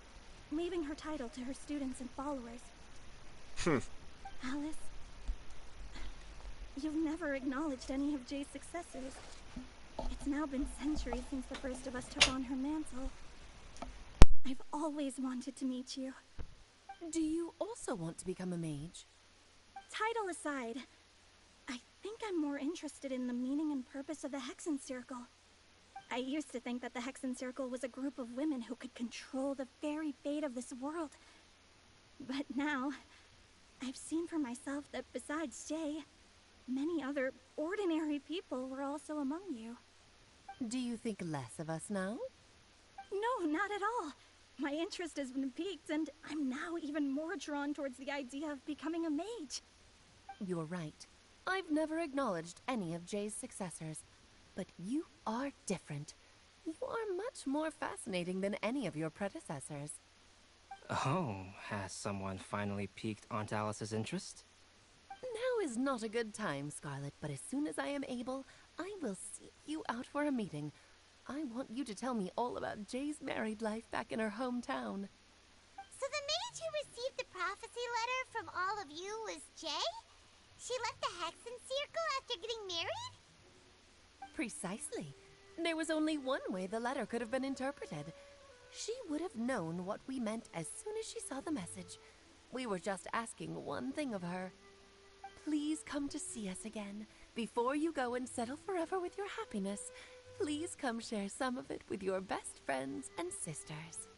leaving her title to her students and followers. Alice, you've never acknowledged any of Jay's successors. It's now been centuries since the first of us took on her mantle. I've always wanted to meet you. Do you also want to become a mage? Title aside, I think I'm more interested in the meaning and purpose of the Hexen Circle. I used to think that the Hexen Circle was a group of women who could control the very fate of this world. But now, I've seen for myself that besides Jay, many other ordinary people were also among you. Do you think less of us now? No, not at all. My interest has been piqued, and I'm now even more drawn towards the idea of becoming a mage. You're right. I've never acknowledged any of Jay's successors, but you are different. You are much more fascinating than any of your predecessors. Oh, has someone finally piqued Aunt Alice's interest? Now is not a good time, Scarlet, but as soon as I am able, I will seek you out for a meeting. I want you to tell me all about Jay's married life back in her hometown. So the mage who received the prophecy letter from all of you was Jay? She left the Hexen Circle after getting married? Precisely. There was only one way the letter could have been interpreted. She would have known what we meant as soon as she saw the message. We were just asking one thing of her. Please come to see us again. Before you go and settle forever with your happiness, please come share some of it with your best friends and sisters.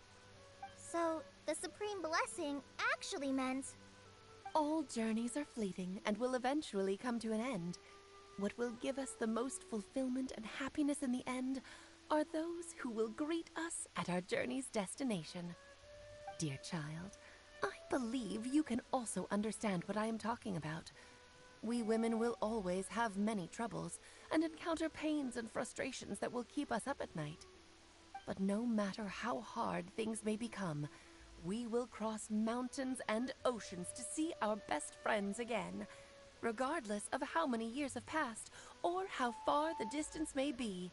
So, the Supreme Blessing actually meant... All journeys are fleeting and will eventually come to an end. What will give us the most fulfillment and happiness in the end are those who will greet us at our journey's destination. Dear child, I believe you can also understand what I am talking about. We women will always have many troubles and encounter pains and frustrations that will keep us up at night. But no matter how hard things may become, we will cross mountains and oceans to see our best friends again, regardless of how many years have passed or how far the distance may be.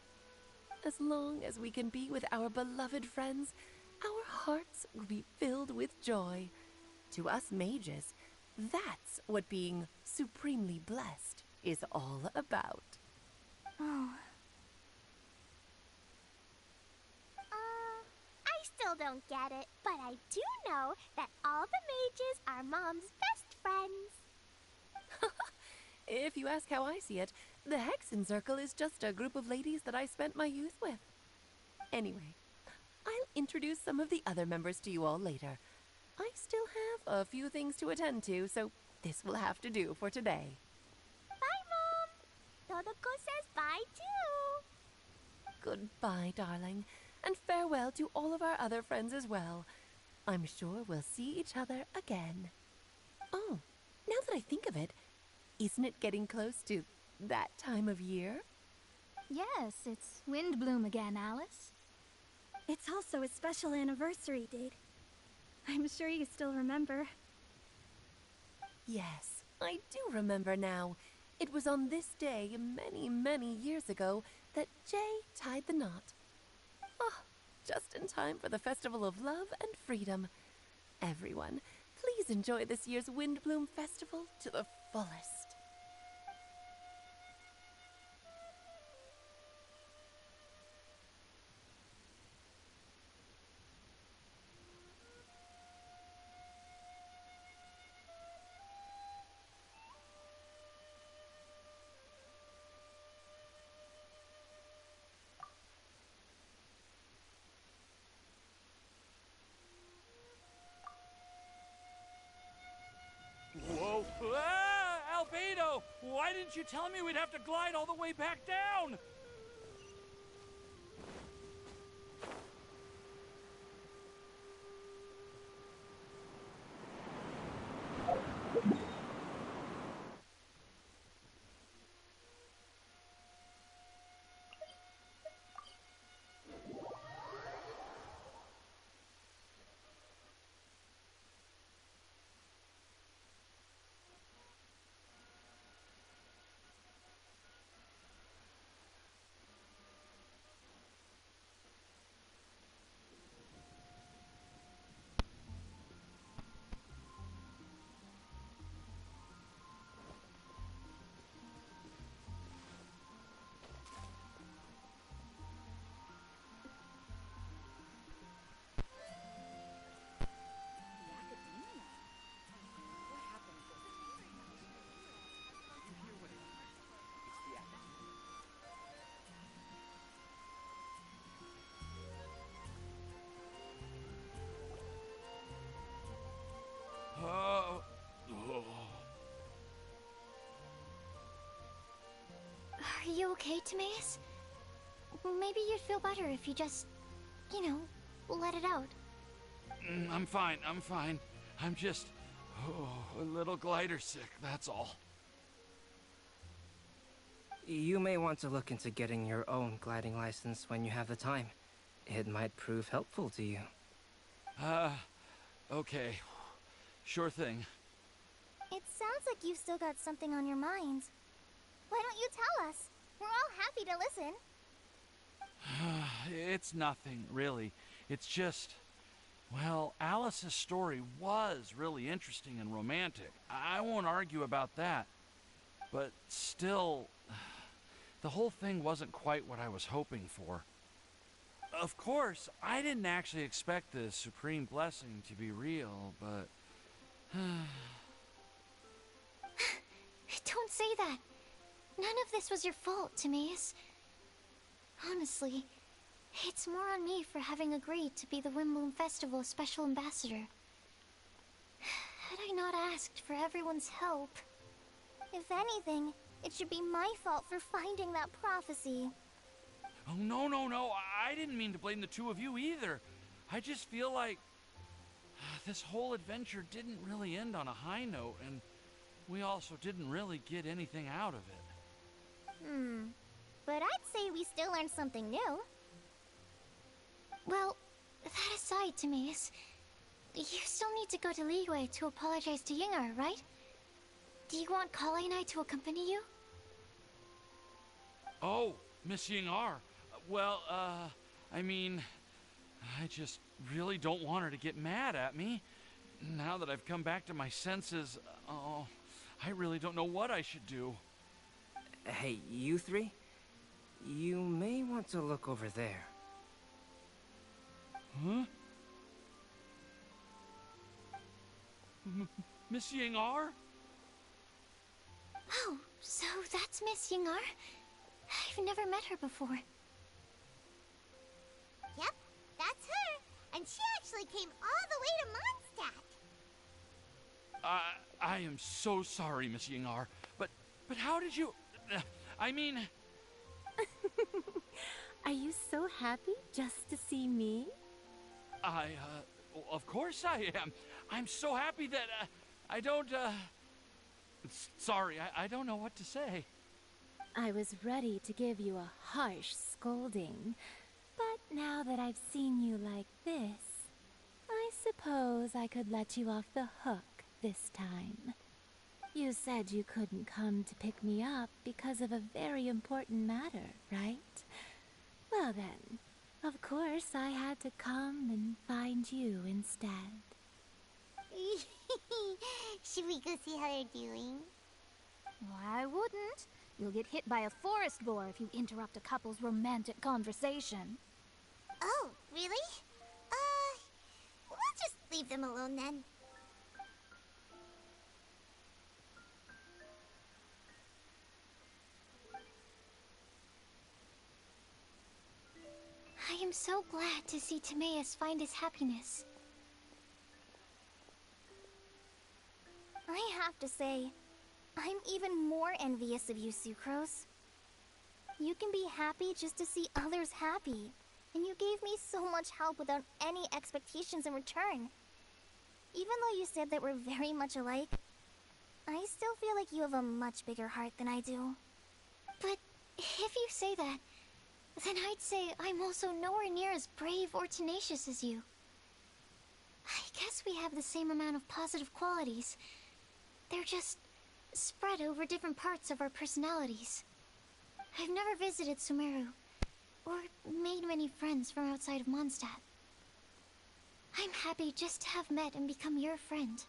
As long as we can be with our beloved friends, our hearts will be filled with joy. To us mages, that's what being supremely blessed is all about. Oh. I still don't get it, but I do know that all the mages are Mom's best friends. If you ask how I see it, the Hexen Circle is just a group of ladies that I spent my youth with. Anyway, I'll introduce some of the other members to you all later. I still have a few things to attend to, so this will have to do for today. Bye, Mom. Todoko says bye, too. Goodbye, darling, and farewell to all of our other friends as well. I'm sure we'll see each other again. Oh, now that I think of it, isn't it getting close to that time of year? Yes, it's wind bloom again, Alice. It's also a special anniversary date. I'm sure you still remember. Yes, I do remember now. It was on this day, many, many years ago, that Jay tied the knot. Ah, just in time for the Festival of Love and Freedom. Everyone, please enjoy this year's Windbloom Festival to the fullest. Whoa! Ah! Albedo! Why didn't you tell me we'd have to glide all the way back down? Are you okay, Timaeus? Maybe you'd feel better if you just, let it out. I'm fine, I'm fine. I'm just a little glider sick, that's all. You may want to look into getting your own gliding license when you have the time. It might prove helpful to you. Okay. Sure thing. It sounds like you've still got something on your mind. Why don't you tell us? We're all happy to listen. It's nothing, really. It's just... Well, Alice's story was really interesting and romantic. I won't argue about that. But still, the whole thing wasn't quite what I was hoping for. Of course, I didn't actually expect the supreme blessing to be real, but... Don't say that. None of this was your fault, Timaeus. Honestly, it's more on me for having agreed to be the Windbloom Festival Special Ambassador. Had I not asked for everyone's help... If anything, it should be my fault for finding that prophecy. Oh, no. I didn't mean to blame the two of you either. I just feel like this whole adventure didn't really end on a high note, and we also didn't really get anything out of it. But I'd say we still learned something new. Well, that aside, Timaeus, you still need to go to Liyue to apologize to Yingar, right? Do you want Kale and I to accompany you? Oh, Miss Yingar. Well, I mean, I just really don't want her to get mad at me. Now that I've come back to my senses, I really don't know what I should do. Hey, you three? You may want to look over there. Huh? Miss Yingar? Oh, so that's Miss Yingar? I've never met her before. Yep, that's her. And she actually came all the way to Mondstadt. I am so sorry, Miss Yingar, but how did you... I mean... Are you so happy just to see me? Of course I am. I'm so happy that, I don't, Sorry, I don't know what to say. I was ready to give you a harsh scolding, but now that I've seen you like this, I suppose I could let you off the hook this time. You said you couldn't come to pick me up because of a very important matter, right? Well then, of course I had to come and find you instead. Should we go see how they're doing? Why wouldn't? You'll get hit by a forest boar if you interrupt a couple's romantic conversation. Oh, really? We'll just leave them alone then. I am so glad to see Timaeus find his happiness. I have to say, I'm even more envious of you, Sucrose. You can be happy just to see others happy, and you gave me so much help without any expectations in return. Even though you said that we're very much alike, I still feel like you have a much bigger heart than I do. But if you say that, then I'd say I'm also nowhere near as brave or tenacious as you. I guess we have the same amount of positive qualities. They're just spread over different parts of our personalities. I've never visited Sumeru, or made many friends from outside of Mondstadt. I'm happy just to have met and become your friend.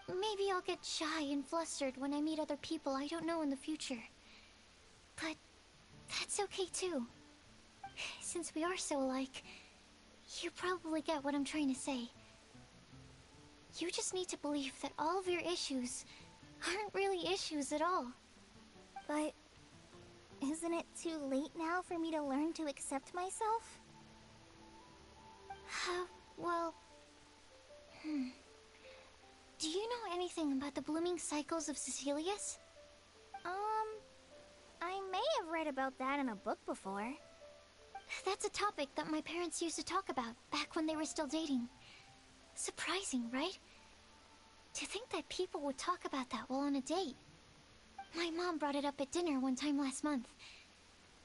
Maybe I'll get shy and flustered when I meet other people I don't know in the future. But that's okay too. Since we are so alike, you probably get what I'm trying to say. You just need to believe that all of your issues aren't really issues at all. But isn't it too late now for me to learn to accept myself? Well... Do you know anything about the blooming cycles of Cecilius? I may have read about that in a book before. That's a topic that my parents used to talk about back when they were still dating. Surprising, right? To think that people would talk about that while on a date. My mom brought it up at dinner one time last month.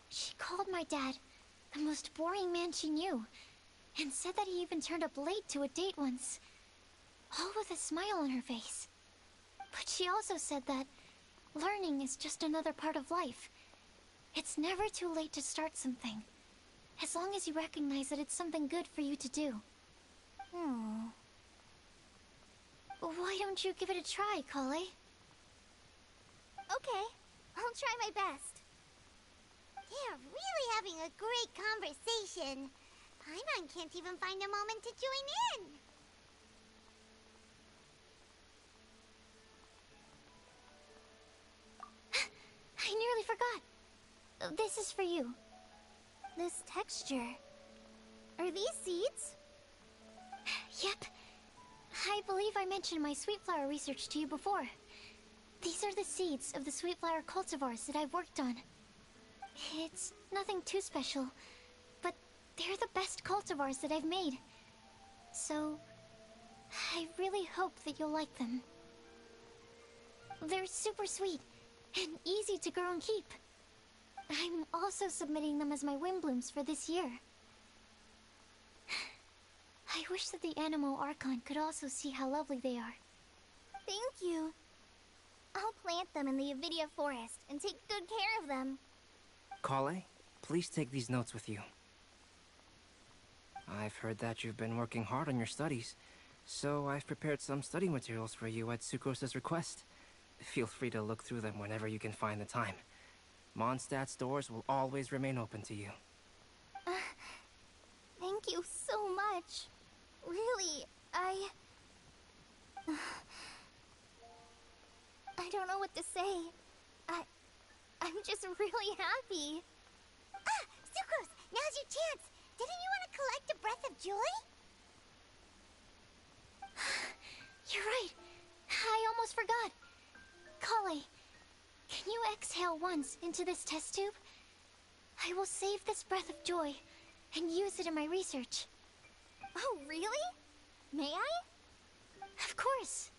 She called my dad the most boring man she knew, and said that he even turned up late to a date once, all with a smile on her face. But she also said that learning is just another part of life. It's never too late to start something, as long as you recognize that it's something good for you to do. Why don't you give it a try, Kale? Okay, I'll try my best. They're really having a great conversation. Paimon can't even find a moment to join in. I nearly forgot. This is for you. This texture. Are these seeds? Yep. I believe I mentioned my sweet flower research to you before. These are the seeds of the sweet flower cultivars that I've worked on. It's nothing too special, but they're the best cultivars that I've made. So, I really hope that you'll like them. They're super sweet and easy to grow and keep. I'm also submitting them as my wind blooms for this year. I wish that the Animo Archon could also see how lovely they are. Thank you. I'll plant them in the Avidia forest and take good care of them. Kale, please take these notes with you. I've heard that you've been working hard on your studies, so I've prepared some study materials for you at Sucrose's request. Feel free to look through them whenever you can find the time. Mondstadt's doors will always remain open to you. Thank you so much. Really, I don't know what to say. I'm just really happy. Ah, Sucrose, now's your chance. Didn't you want to collect a breath of joy? You're right. I almost forgot. Kale, can you exhale once into this test tube? I will save this breath of joy and use it in my research. Oh, really? May I? Of course.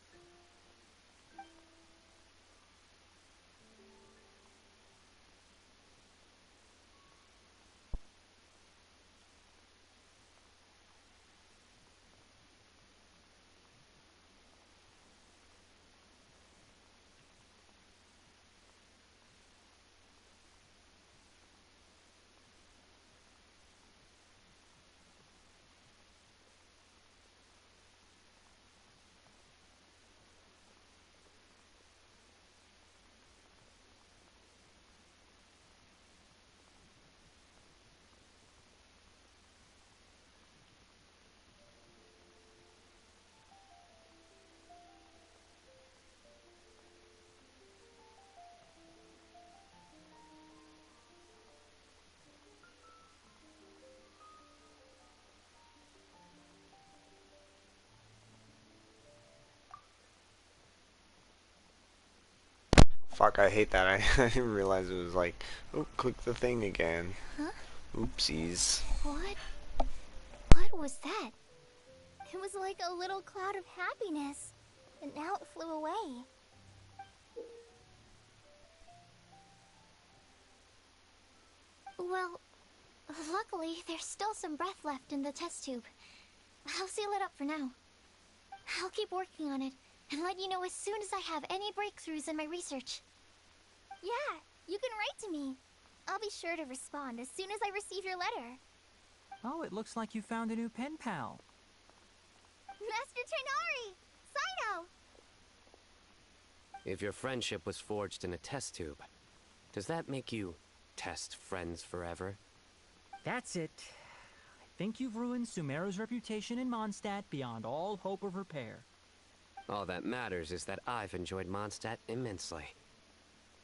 Fuck, I hate that. I didn't realize it was like, oh, click the thing again. Huh? Oopsies. What was that? It was like a little cloud of happiness, and now it flew away. Well, luckily, there's still some breath left in the test tube. I'll seal it up for now. I'll keep working on it and let you know as soon as I have any breakthroughs in my research. Yeah, you can write to me. I'll be sure to respond as soon as I receive your letter. Oh, it looks like you found a new pen pal. Master Trinari! Sino! If your friendship was forged in a test tube, does that make you test friends forever? That's it. I think you've ruined Sumeru's reputation in Mondstadt beyond all hope of repair. All that matters is that I've enjoyed Mondstadt immensely.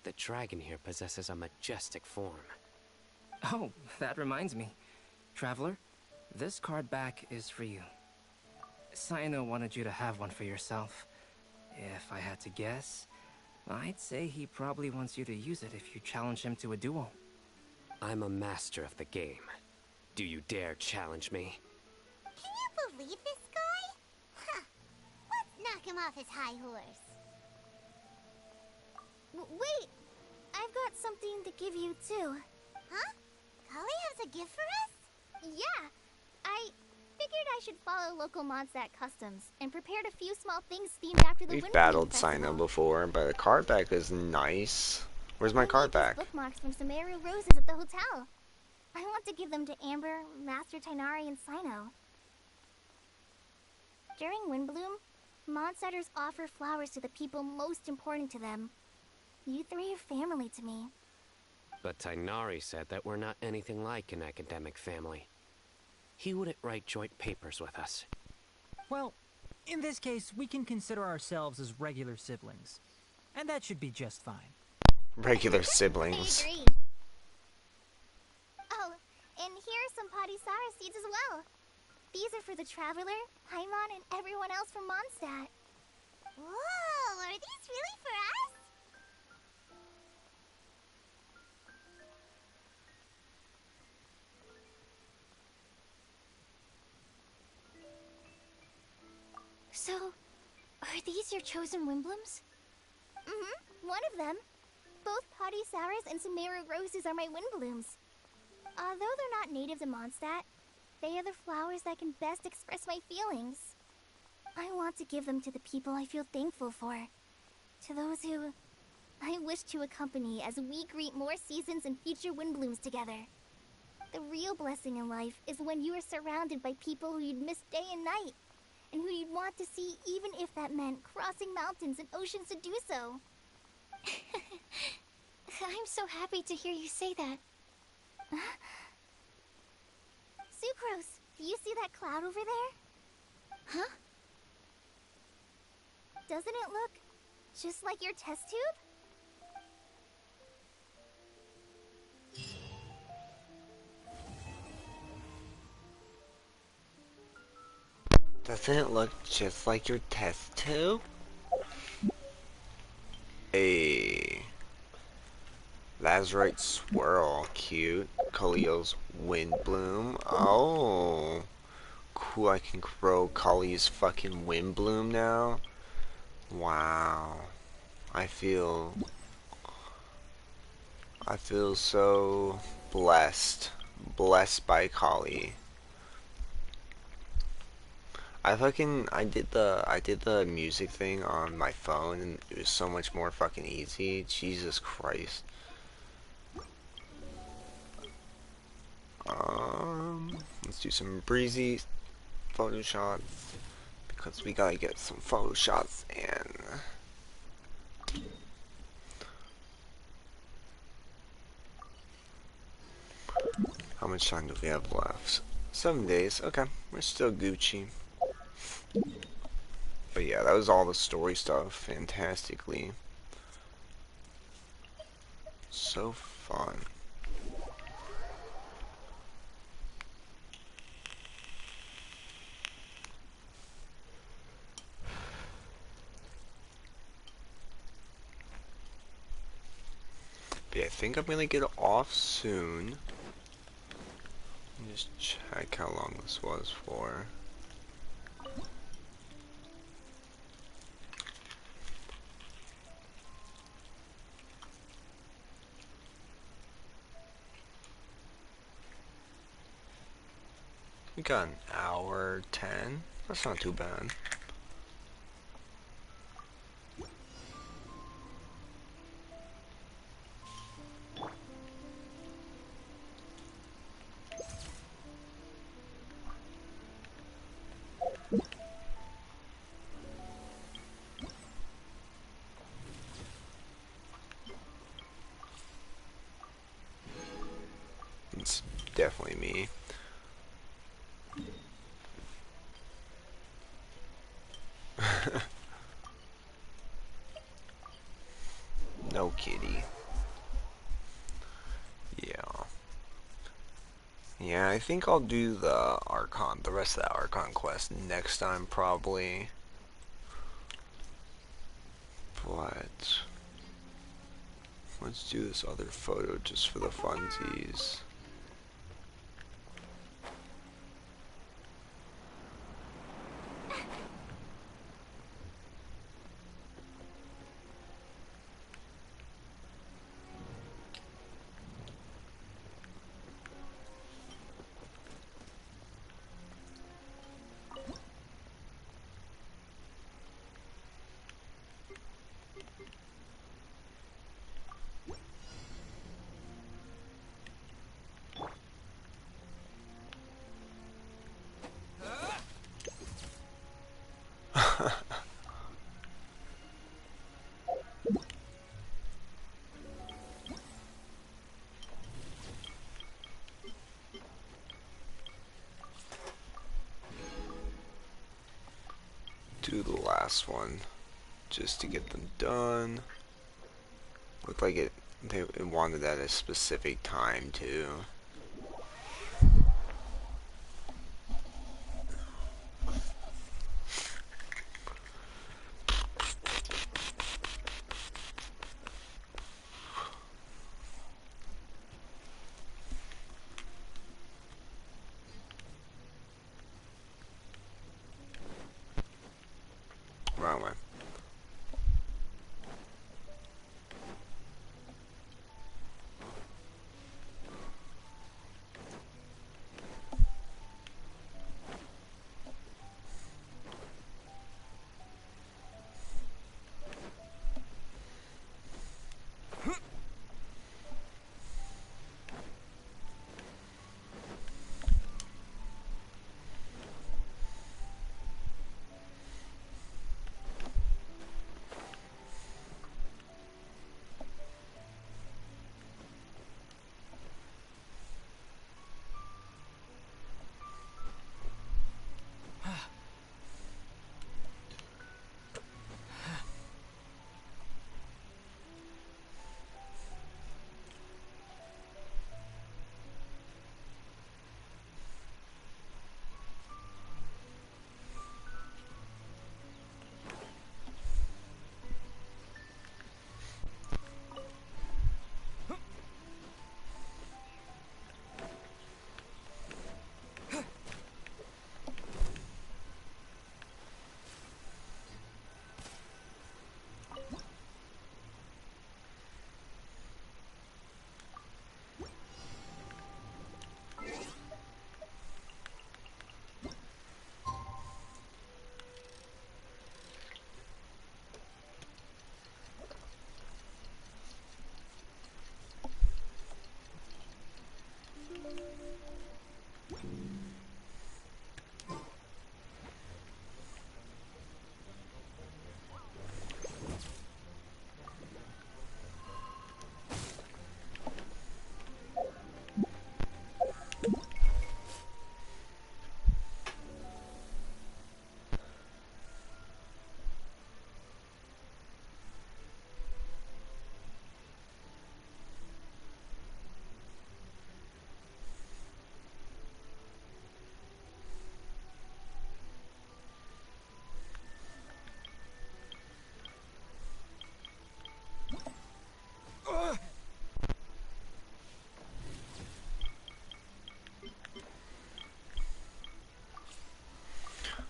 The dragon here possesses a majestic form. Oh, that reminds me. Traveler, this card back is for you. Sino wanted you to have one for yourself. If I had to guess, I'd say he probably wants you to use it if you challenge him to a duel. I'm a master of the game. Do you dare challenge me? Can you believe this guy? Huh. Let's knock him off his high horse. Wait! I've got something to give you, too. Huh? Kali has a gift for us? Yeah! I figured I should follow local Mondstadt customs and prepared a few small things themed after the We've Wind battled Festival. Sino before, but the card back is nice. Where's my card back? Bookmarks from some Eru roses at the hotel. I want to give them to Amber, Master Tighnari, and Sino. During Windbloom, Mondstadters offer flowers to the people most important to them. You three are family to me. But Tighnari said that we're not anything like an academic family. He wouldn't write joint papers with us. Well, in this case, we can consider ourselves as regular siblings. And that should be just fine. Regular siblings. I agree. Oh, and here are some Padisara seeds as well. These are for the Traveler, Paimon, and everyone else from Mondstadt. Whoa, are these really for us? So, are these your chosen Windblooms? Mm-hmm, one of them. Both Padisaras and Sumeru roses are my Windblooms. Although they're not native to Mondstadt, they are the flowers that can best express my feelings. I want to give them to the people I feel thankful for. To those who I wish to accompany as we greet more seasons and future Windblooms together. The real blessing in life is when you are surrounded by people who you'd miss day and night, and who you'd want to see even if that meant crossing mountains and oceans to do so. I'm so happy to hear you say that. Sucrose, do you see that cloud over there? Huh? Doesn't it look just like your test tube? Doesn't it look just like your test tube? A Lazurite swirl, cute. Kali's Windbloom. Oh, cool! I can grow Kali's fucking Windbloom now. Wow, I feel so blessed by Kali. I did the music thing on my phone and it was so much more fucking easy. Jesus Christ. Let's do some breezy photo shots because we gotta get some photo shots in. How much time do we have left? 7 days. Okay, we're still Gucci. But yeah, that was all the story stuff. Fantastically. So fun. But yeah, I think I'm gonna get off soon. Let me just check how long this was for. We got an hour 10. That's not too bad. It's definitely me. No kitty. Yeah. Yeah, I think I'll do the rest of the Archon quest next time probably. But Let's do this other photo just for the funsies. Do the last one just to get them done. Looked like it wanted at a specific time too. Wrong way.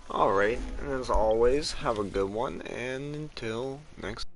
Alright, and as always, have a good one, and until next